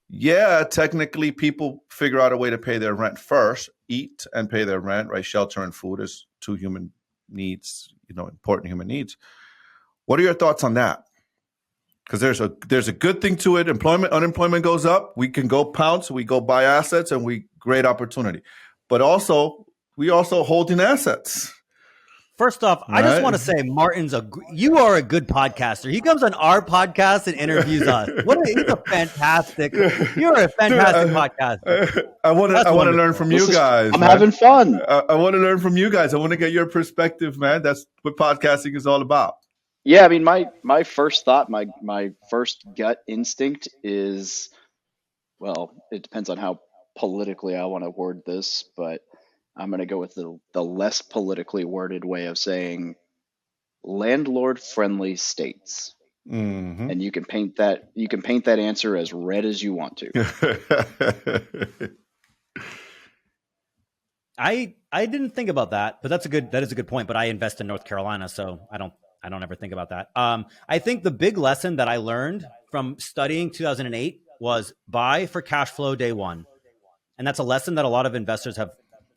Yeah, technically, people figure out a way to pay their rent first, eat and pay their rent, right? Shelter and food is two human needs, important human needs. What are your thoughts on that? Because there's a good thing to it. Unemployment goes up. We can go pounce. We go buy assets, and great opportunity. But also, we also holding assets. First off, I just want to say you are a good podcaster. He comes on our podcast and interviews us. You're a fantastic podcaster. I want to learn from you guys. I'm having fun. I want to learn from you guys. I want to get your perspective, man. That's what podcasting is all about. Yeah, I mean, my first thought, my first gut instinct is, well, it depends on how politically I want to word this, but I'm going to go with the less politically worded way of saying landlord-friendly states. Mm-hmm. And you can paint that answer as red as you want to. I didn't think about that, but that is a good point. But I invest in North Carolina, so I don't ever think about that. I think the big lesson that I learned from studying 2008 was buy for cash flow day one. And that's a lesson that a lot of investors have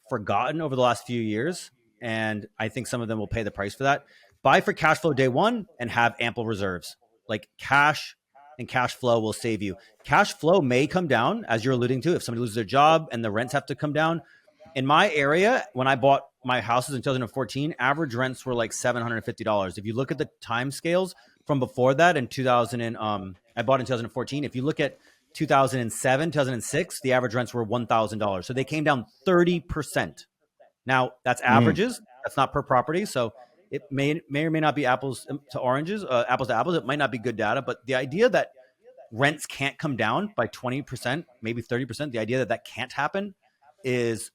forgotten over the last few years. And I think some of them will pay the price for that. Buy for cash flow day one and have ample reserves. Like cash and cash flow will save you. Cash flow may come down, as you're alluding to, if somebody loses their job and the rents have to come down. In my area, when I bought my houses in 2014, average rents were like $750. If you look at the time scales from before that, in I bought in 2014. If you look at 2007, 2006, the average rents were $1,000. So they came down 30%. Now that's averages. That's not per property. So it may or may not be apples to oranges, apples to apples. It might not be good data, but the idea that rents can't come down by 20%, maybe 30%, the idea that can't happen is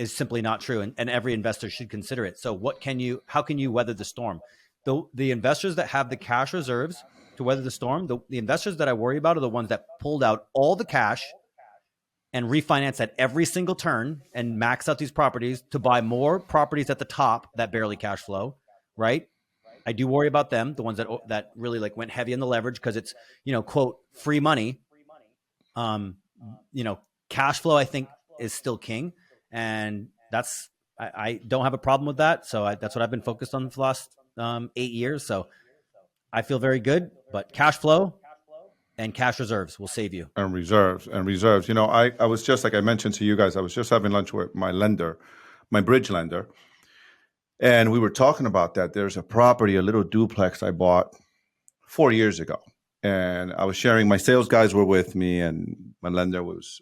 simply not true. And every investor should consider it. So how can you weather the storm? The investors that have the cash reserves to weather the storm, the investors that I worry about are the ones that pulled out all the cash and refinance at every single turn and max out these properties to buy more properties at the top that barely cash flow, right? I do worry about them, the ones that really like went heavy on the leverage because it's, quote, free money. Cash flow, I think, is still king. And I don't have a problem with that. So that's what I've been focused on for the last 8 years. So I feel very good, but cash flow and cash reserves will save you. And reserves. I was just, like I mentioned to you guys, I was just having lunch with my lender, my bridge lender. And we were talking about that. There's a property, a little duplex I bought 4 years ago. And I was sharing, my sales guys were with me and my lender was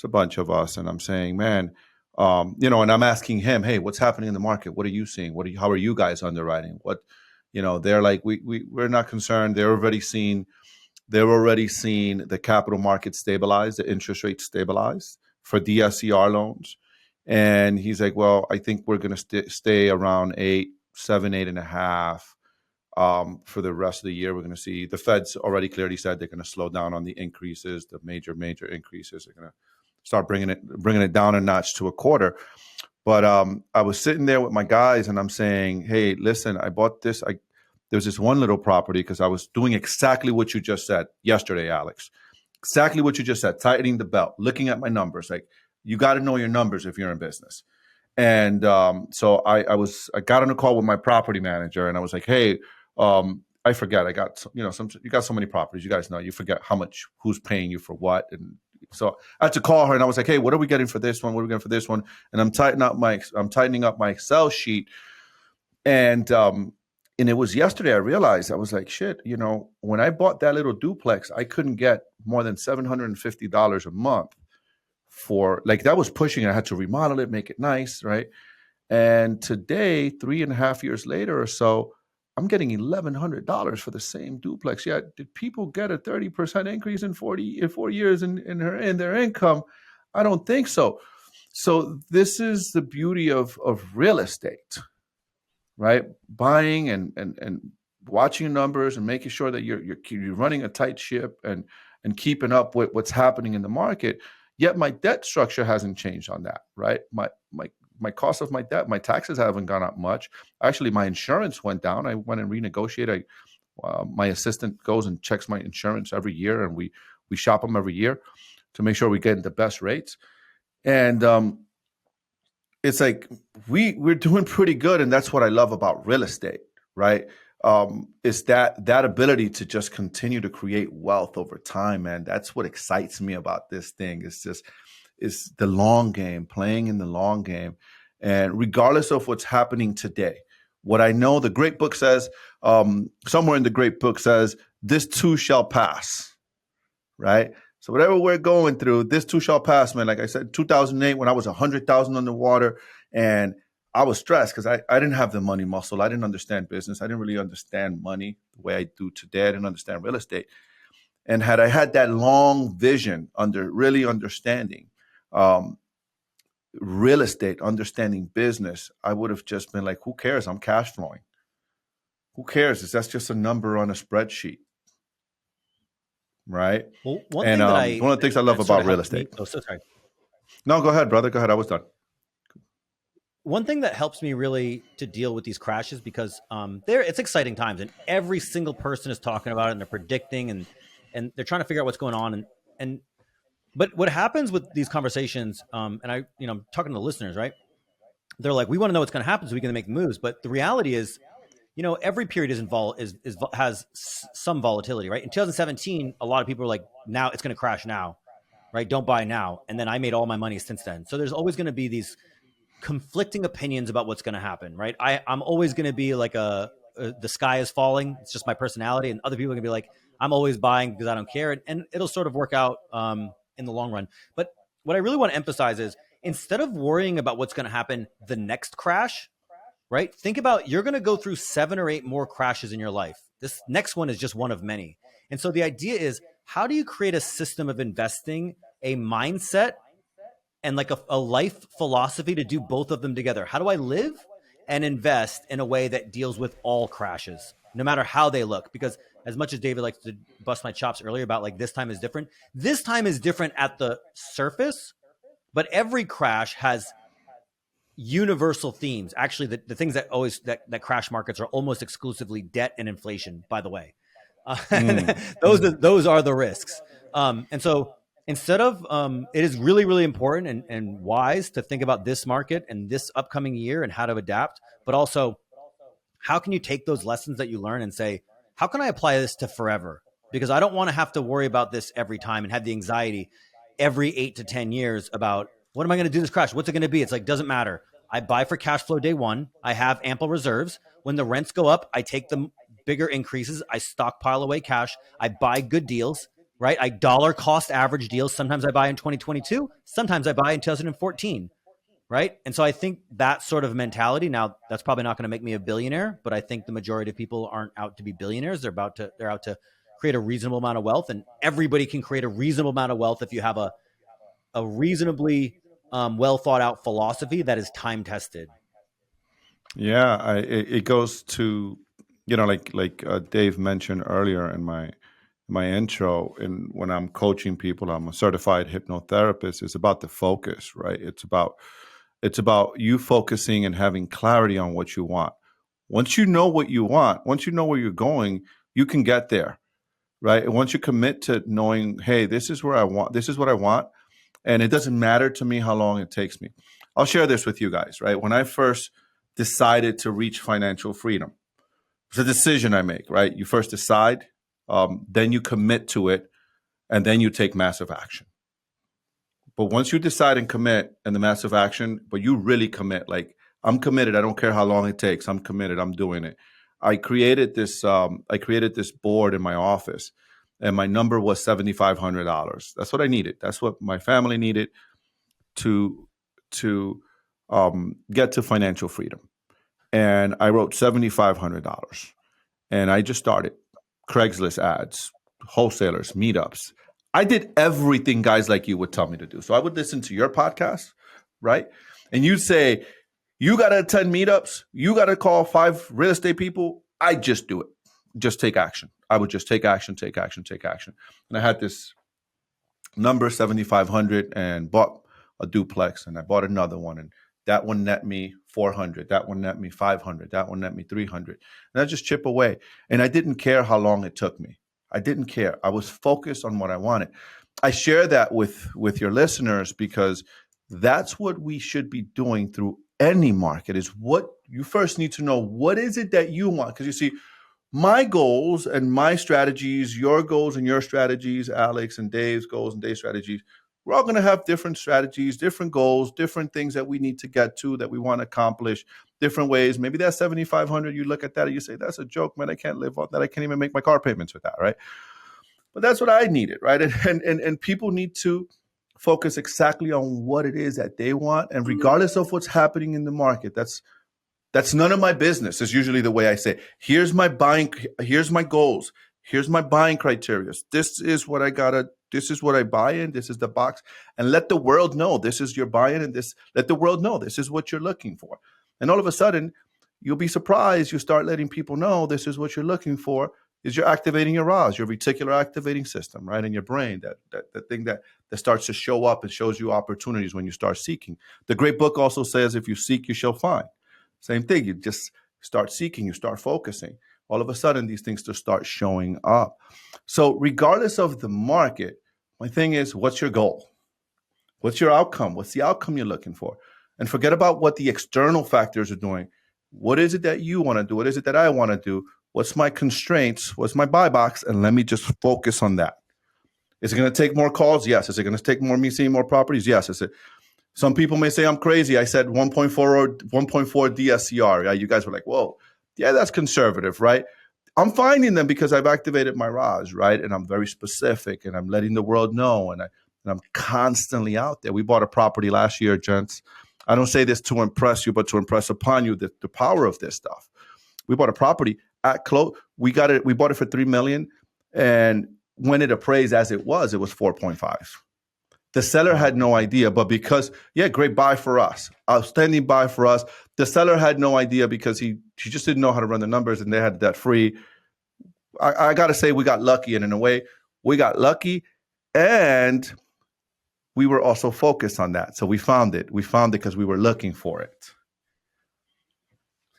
a bunch of us. And I'm saying, man, and I'm asking him, hey, what's happening in the market? What are you seeing? How are you guys underwriting? They're like, we're not concerned. They're already seeing the capital market stabilize, the interest rate stabilize for DSCR loans. And he's like, well, I think we're going to stay around 8.5 for the rest of the year. We're going to see the Fed's already clearly said they're going to slow down on the increases. The major increases are going to start bringing it down a notch to a quarter. But I was sitting there with my guys and I'm saying, hey, listen, I bought this. There's this one little property because I was doing exactly what you just said yesterday, Alex. Exactly what you just said, tightening the belt, looking at my numbers. Like, you got to know your numbers if you're in business. And so I got on a call with my property manager and I was like, hey, I forget. I got, you got so many properties. You guys know, you forget who's paying you for what. And so I had to call her and I was like, hey, what are we getting for this one? What are we getting for this one? And I'm tightening up my Excel sheet. And it was yesterday I realized, I was like, shit, when I bought that little duplex, I couldn't get more than $750 a month for, like, that was pushing it. I had to remodel it, make it nice, right? And today, 3.5 years later or so, I'm getting $1,100 for the same duplex. Yeah, did people get a 30% increase in 4 years in their income? I don't think so. So this is the beauty of real estate, right? Buying and watching numbers and making sure that you're running a tight ship and keeping up with what's happening in the market. Yet my debt structure hasn't changed on that, right? My cost of my debt, my taxes haven't gone up much. Actually, my insurance went down. I went and renegotiated. My assistant goes and checks my insurance every year, and we shop them every year to make sure we get the best rates. And it's like we're doing pretty good, and that's what I love about real estate, right? Is that ability to just continue to create wealth over time, man. That's what excites me about this thing. It's the long game, playing in the long game, and regardless of what's happening today. What I know, the great book says, somewhere in the great book says, this too shall pass, right? So whatever we're going through, this too shall pass, man. Like I said, 2008, when I was 100,000 underwater, and I was stressed because I didn't have the money muscle. I didn't understand business. I didn't really understand money the way I do today. I didn't understand real estate. And had I had that long vision really understanding real estate, understanding business, I would have just been like, who cares? I'm cash flowing. Who cares? That's just a number on a spreadsheet. Right. Well, one of the things I love about real estate. Sorry. No, go ahead, brother. Go ahead. I was done. One thing that helps me really to deal with these crashes, because it's exciting times, and every single person is talking about it, and they're predicting, and they're trying to figure out what's going on. But what happens with these conversations, and I'm talking to the listeners, right? They're like, we want to know what's going to happen so we can make moves. But the reality is, every period has some volatility, right? In 2017, a lot of people were like, now it's going to crash now, right? Don't buy now. And then I made all my money since then. So there's always going to be these conflicting opinions about what's going to happen, right? I'm always going to be like the sky is falling. It's just my personality. And other people are going to be like, I'm always buying because I don't care. And it'll sort of work out in the long run. But what I really want to emphasize is, instead of worrying about what's going to happen the next crash, right? Think about, you're going to go through 7 or 8 more crashes in your life. This next one is just one of many. And so the idea is, how do you create a system of investing, a mindset, and like a life philosophy to do both of them together? How do I live and invest in a way that deals with all crashes, no matter how they look? Because as much as David likes to bust my chops earlier about like, this time is different at the surface, but every crash has universal themes. Actually, the things that crash markets are almost exclusively debt and inflation, by the way. Those are the risks. And so instead of, it is really, really important and wise to think about this market and this upcoming year and how to adapt, but also how can you take those lessons that you learn and say, how can I apply this to forever? Because I don't want to have to worry about this every time and have the anxiety every 8 to 10 years about, what am I going to do this crash? What's it going to be? It's like, doesn't matter. I buy for cash flow day one. I have ample reserves. When the rents go up, I take the bigger increases. I stockpile away cash. I buy good deals, right? I dollar cost average deals. Sometimes I buy in 2022. Sometimes I buy in 2014, right? And so I think that sort of mentality, now that's probably not going to make me a billionaire, but I think the majority of people aren't out to be billionaires. They're out to create a reasonable amount of wealth, and everybody can create a reasonable amount of wealth if you have a reasonably well thought out philosophy that is time tested. Yeah, it goes to, like Dave mentioned earlier in my intro, and when I'm coaching people, I'm a certified hypnotherapist. It's about the focus, right? It's about you focusing and having clarity on what you want. Once you know what you want, once you know where you're going, you can get there, right? And once you commit to knowing, hey, this is what I want, and it doesn't matter to me how long it takes me. I'll share this with you guys, right? When I first decided to reach financial freedom, it's a decision I make, right? You first decide, then you commit to it, and then you take massive action. But once you decide and commit and the massive action, but you really commit, like, I'm committed. I don't care how long it takes. I'm committed. I'm doing it. I created this board in my office, and my number was $7,500. That's what I needed. That's what my family needed to get to financial freedom. And I wrote $7,500, and I just started Craigslist ads, wholesalers, meetups. I did everything guys like you would tell me to do. So I would listen to your podcast, right? And you'd say, you got to attend meetups. You got to call 5 real estate people. I just do it. Just take action. I would just take action. And I had this number 7,500 and bought a duplex, and I bought another one, and That one net me 400. That one net me 500. That one net me 300. And I just chip away. And I didn't care how long it took me. I didn't care. I was focused on what I wanted. I share that with your listeners because that's what we should be doing through any market. Is what you first need to know. What is it that you want? Because you see, my goals and my strategies, your goals and your strategies, Alex and Dave's goals and Dave's strategies, we're all going to have different strategies, different goals, different things that we need to get to, that we want to accomplish, different ways. Maybe that's 7,500. You look at that and you say, that's a joke, man. I can't live on that. I can't even make my car payments with that, right? But that's what I needed, right? And people need to focus exactly on what it is that they want. And regardless of what's happening in the market, that's none of my business, is usually the way I say. Here's my goals. Here's my buying criteria. This is what I buy in. This is the box. And let the world know this is your buy-in, and let the world know this is what you're looking for. And all of a sudden, you'll be surprised. You start letting people know this is what you're looking for. Is you're activating your RAS, your reticular activating system, right? In your brain, that thing that starts to show up and shows you opportunities when you start seeking. The great book also says, if you seek, you shall find. Same thing. You just start seeking, you start focusing. All of a sudden, these things just start showing up. So regardless of the market, my thing is, what's your goal? What's your outcome? What's the outcome you're looking for? And forget about what the external factors are doing. What is it that you want to do? What is it that I want to do? What's my constraints? What's my buy box? And let me just focus on that. Is it going to take more calls? Yes. Is it going to take me seeing more properties? Yes. Is it? Some people may say I'm crazy. I said 1.4 or 1.4 DSCR. Yeah, you guys were like, whoa, yeah, that's conservative, right? I'm finding them because I've activated my RAS, right? And I'm very specific, and I'm letting the world know, and I'm constantly out there. We bought a property last year, gents. I don't say this to impress you, but to impress upon you the power of this stuff. We bought a property at close. We bought it for $3 million, and when it appraised as it was 4.5. The seller had no idea, but because, great buy for us, outstanding buy for us. The seller had no idea because he just didn't know how to run the numbers, and they had debt free. I got to say, we got lucky, and in a way, we got lucky, and we were also focused on that. So we found it. We found it because we were looking for it,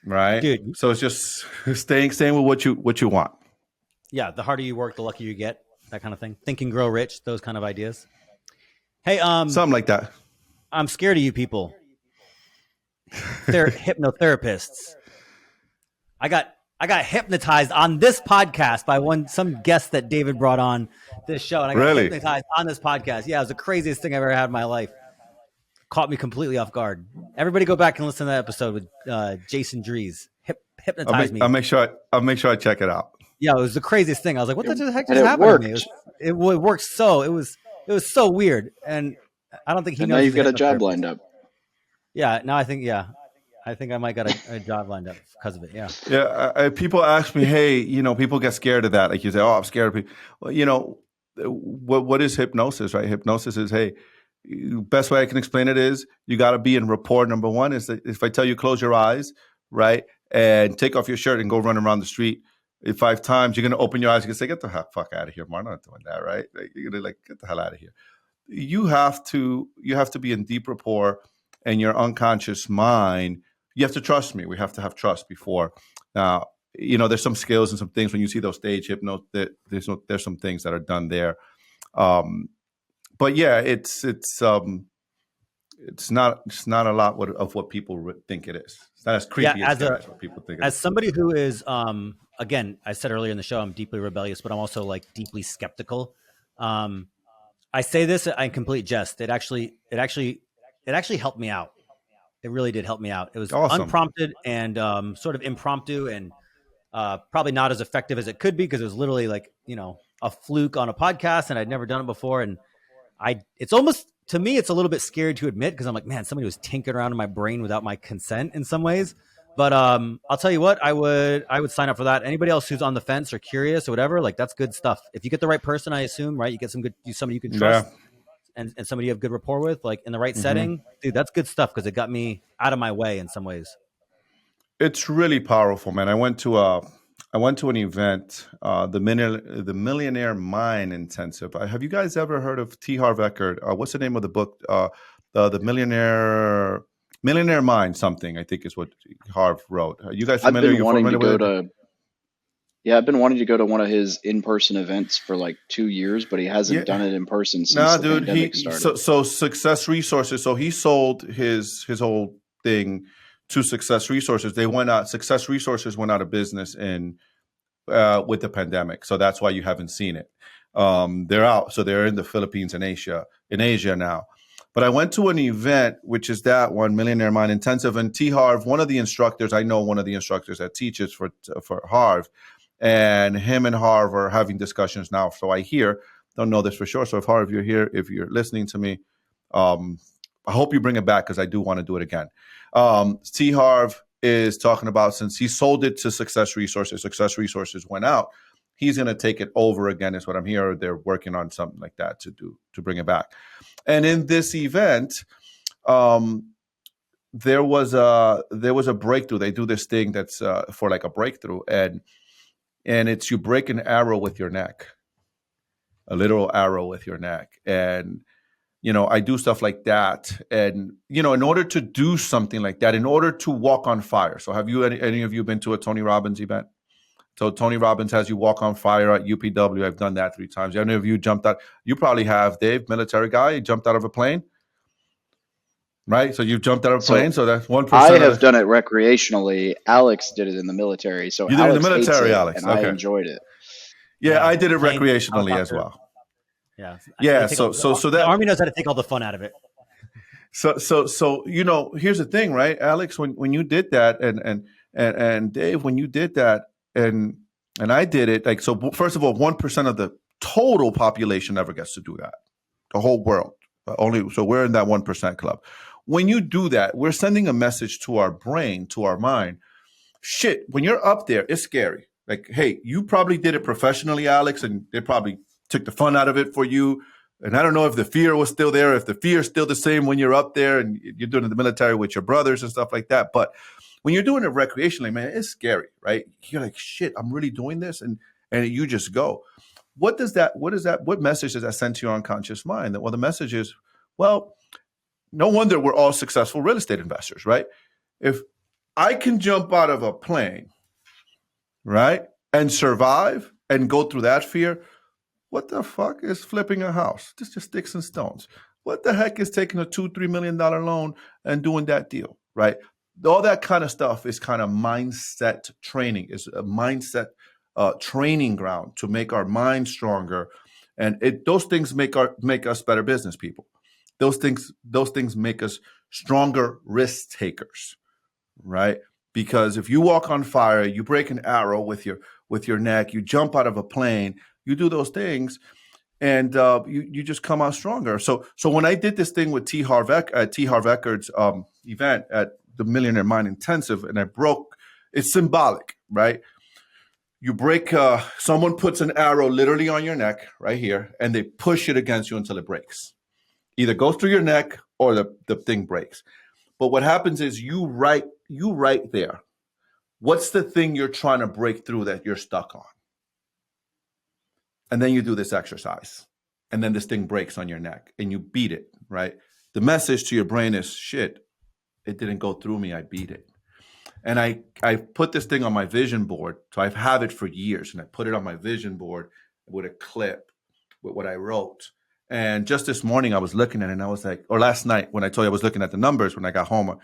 right? Dude. So it's just staying with what you want. Yeah, the harder you work, the luckier you get. That kind of thing. Think and grow rich. Those kind of ideas. Hey, something like that. I'm scared of you people. They're hypnotherapists. I got hypnotized on this podcast by some guest that David brought on this show, and I got hypnotized on this podcast. Yeah, it was the craziest thing I've ever had in my life. Caught me completely off guard. Everybody, go back and listen to that episode with Jason Dries. Hypnotized me. I'll make sure I check it out. Yeah, it was the craziest thing. I was like, "What the heck just happened to me?" It worked so. It was so weird, and I don't think he knows. Now you've got a job lined up. Yeah, now I think I might got a job lined up because of it. Yeah. Yeah. People ask me, hey, people get scared of that. Like you say, oh, I'm scared of people. Well, what is hypnosis, right? Hypnosis is, hey, best way I can explain it is you got to be in rapport. Number one is that if I tell you close your eyes, right, and take off your shirt and go run around the street 5 times, you're going to open your eyes and say, get the fuck out of here, Martin. I'm not doing that, right? You're going to get the hell out of here. You have to be in deep rapport, and your unconscious mind, you have to trust me. We have to have trust before. Now, there's some skills and some things when you see those stage hypnos, that there's some things that are done there. But yeah, it's not a lot of what people think it is. It's not as creepy as what people think. As somebody who is, again, I said earlier in the show, I'm deeply rebellious, but I'm also like deeply skeptical. I say this in complete jest. It actually helped me out. It really did help me out. It was awesome. Unprompted and sort of impromptu, and probably not as effective as it could be because it was literally like, a fluke on a podcast, and I'd never done it before. And it's almost, to me, it's a little bit scary to admit because I'm like, man, somebody was tinkering around in my brain without my consent in some ways. But I'll tell you what, I would sign up for that. Anybody else who's on the fence or curious or whatever, like that's good stuff. If you get the right person, I assume, right, you get somebody you can trust. Yeah. And somebody you have good rapport with, like in the right setting, dude, that's good stuff because it got me out of my way in some ways. It's really powerful, man. I went to an event, the Millionaire Mind Intensive. Have you guys ever heard of T. Harv Eker? What's the name of the book? The Millionaire Millionaire Mind something, I think is what Harv wrote. Are you guys I've familiar? been You're wanting to familiar go with it? to Yeah, I've been wanting to go to one of his in-person events for like 2 years, but he hasn't Yeah. done it in person since Nah, the dude. pandemic started. So Success Resources. So he sold his whole thing to Success Resources. They went out. Success Resources went out of business in with the pandemic. So that's why you haven't seen it. They're out. So they're in the Philippines and Asia now. But I went to an event, which is that one, Millionaire Mind Intensive, and T. Harv, one of the instructors, I know one of the instructors that teaches for Harv, and him and Harv are having discussions now. So I hear, don't know this for sure. So if Harv, you're here, if you're listening to me, I hope you bring it back because I do want to do it again. T. Harv is talking about, since he sold it to Success Resources went out, he's going to take it over again, is what I'm hearing. They're working on something like that to bring it back. And in this event, there was a breakthrough. They do this thing that's for like a breakthrough, and it's you break an arrow with your neck, a literal arrow with your neck. And I do stuff like that. And, in order to do something like that, in order to walk on fire. So have you, any of you been to a Tony Robbins event? So Tony Robbins has you walk on fire at UPW. I've done that 3 times. Any of you jumped out? You probably have, Dave, military guy. You jumped out of a plane, right? So you've jumped out of a plane. So that's 1% I of have the. done it recreationally. Alex did it in the military, so You did it in the Alex hates military, it, Alex. and I Okay. enjoyed it. Yeah, I did it Plane, recreationally as helicopter. well. Yeah. Yeah. So that the Army knows how to take all the fun out of it. So here's the thing, right, Alex? When you did that, and Dave, when you did that, and I did it, like, so first of all, 1% of the total population never gets to do that. The whole world only. So we're in that 1% club. When you do that, we're sending a message to our brain, to our mind. Shit, when you're up there, it's scary. Like, hey, you probably did it professionally, Alex, and they probably took the fun out of it for you. And I don't know if the fear was still there, if the fear is still the same when you're up there and you're doing the military with your brothers and stuff like that. But when you're doing it recreationally, man, it's scary, right? You're like, shit, I'm really doing this. And you just go. What message does that send to your unconscious mind? Well, the message is, well, no wonder we're all successful real estate investors, right? If I can jump out of a plane, right, and survive and go through that fear, what the fuck is flipping a house? This just sticks and stones. What the heck is taking a $2-3 million loan and doing that deal, right? All that kind of stuff is kind of mindset training. It's a mindset training ground to make our mind stronger, and those things make us better business people. Those things make us stronger risk takers, right? Because if you walk on fire, you break an arrow with your neck, you jump out of a plane, you do those things, and you just come out stronger. So when I did this thing with T. Harv Eckerd's event at the Millionaire Mind Intensive, and I broke, it's symbolic, right? You break, someone puts an arrow literally on your neck right here, and they push it against you until it breaks. Either goes through your neck or the thing breaks. But what happens is you write there, what's the thing you're trying to break through that you're stuck on? And then you do this exercise. And then this thing breaks on your neck and you beat it, right? The message to your brain is, shit, it didn't go through me, I beat it. And I put this thing on my vision board. So I've had it for years, and I put it on my vision board with a clip with what I wrote. And just this morning I was looking at it, and I was like, or last night when I told you I was looking at the numbers when I got home,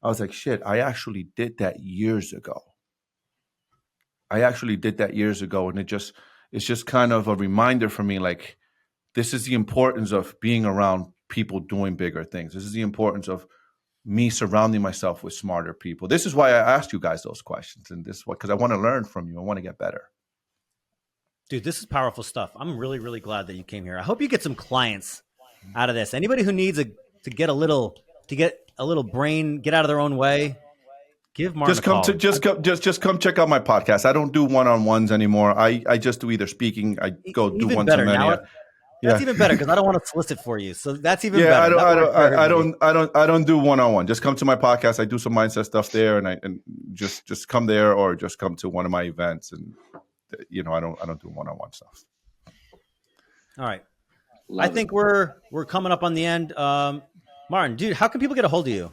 I was like, shit, I actually did that years ago. And it's just kind of a reminder for me, like, this is the importance of being around people doing bigger things. This is the importance of me surrounding myself with smarter people. This is why I asked you guys those questions, and this is because I want to learn from you. I want to get better. Dude, this is powerful stuff. I'm really, really glad that you came here. I hope you get some clients out of this. Anybody who needs to get a little brain, get out of their own way, give Martin a call. Just come check out my podcast. I don't do one-on-ones anymore. I just do either speaking. I go do one to many. That's even better because I don't want to solicit for you. So that's even better. I don't do one-on-one. Just come to my podcast. I do some mindset stuff there, and just come there, or just come to one of my events. And I don't do one-on-one stuff. All right. I think we're coming up on the end. Martin, dude, how can people get a hold of you?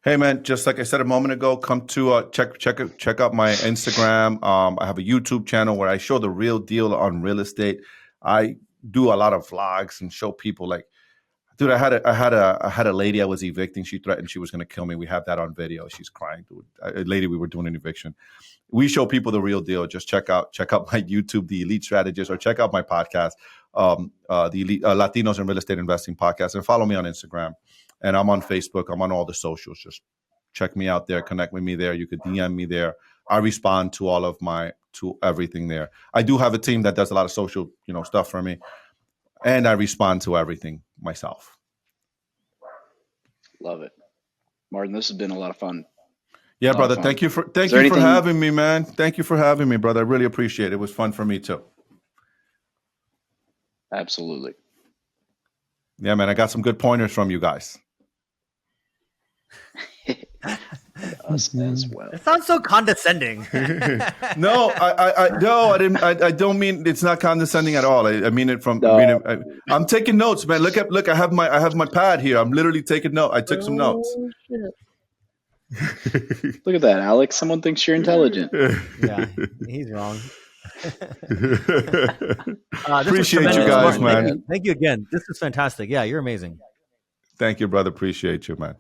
Hey man, just like I said a moment ago, come to check out my Instagram. I have a YouTube channel where I show the real deal on real estate. I do a lot of vlogs and show people like, dude, I had a lady I was evicting. She threatened she was going to kill me. We have that on video. She's crying, dude. A lady, we were doing an eviction. We show people the real deal. Just check out my YouTube, The Elite Strategist, or check out my podcast, the Elite Latinos in Real Estate Investing podcast, and follow me on Instagram. And I'm on Facebook. I'm on all the socials. Just check me out there. Connect with me there. You could DM me there. I respond to everything there. I do have a team that does a lot of social, stuff for me, and I respond to everything myself. Love it, Martin. This has been a lot of fun. Yeah, brother. Thank you for having me, man. Thank you for having me, brother. I really appreciate it. It was fun for me too. Absolutely. Yeah, man. I got some good pointers from you guys. Us as well. It sounds so condescending. No, I didn't. I don't mean it's not condescending at all. I mean it from. No. I'm taking notes, man. Look. I have my pad here. I'm literally taking notes. I took some notes. Look at that, Alex. Someone thinks you're intelligent. Yeah, he's wrong. Appreciate you guys, man. Thank you again. This is fantastic. Yeah, you're amazing. Thank you, brother. Appreciate you, man.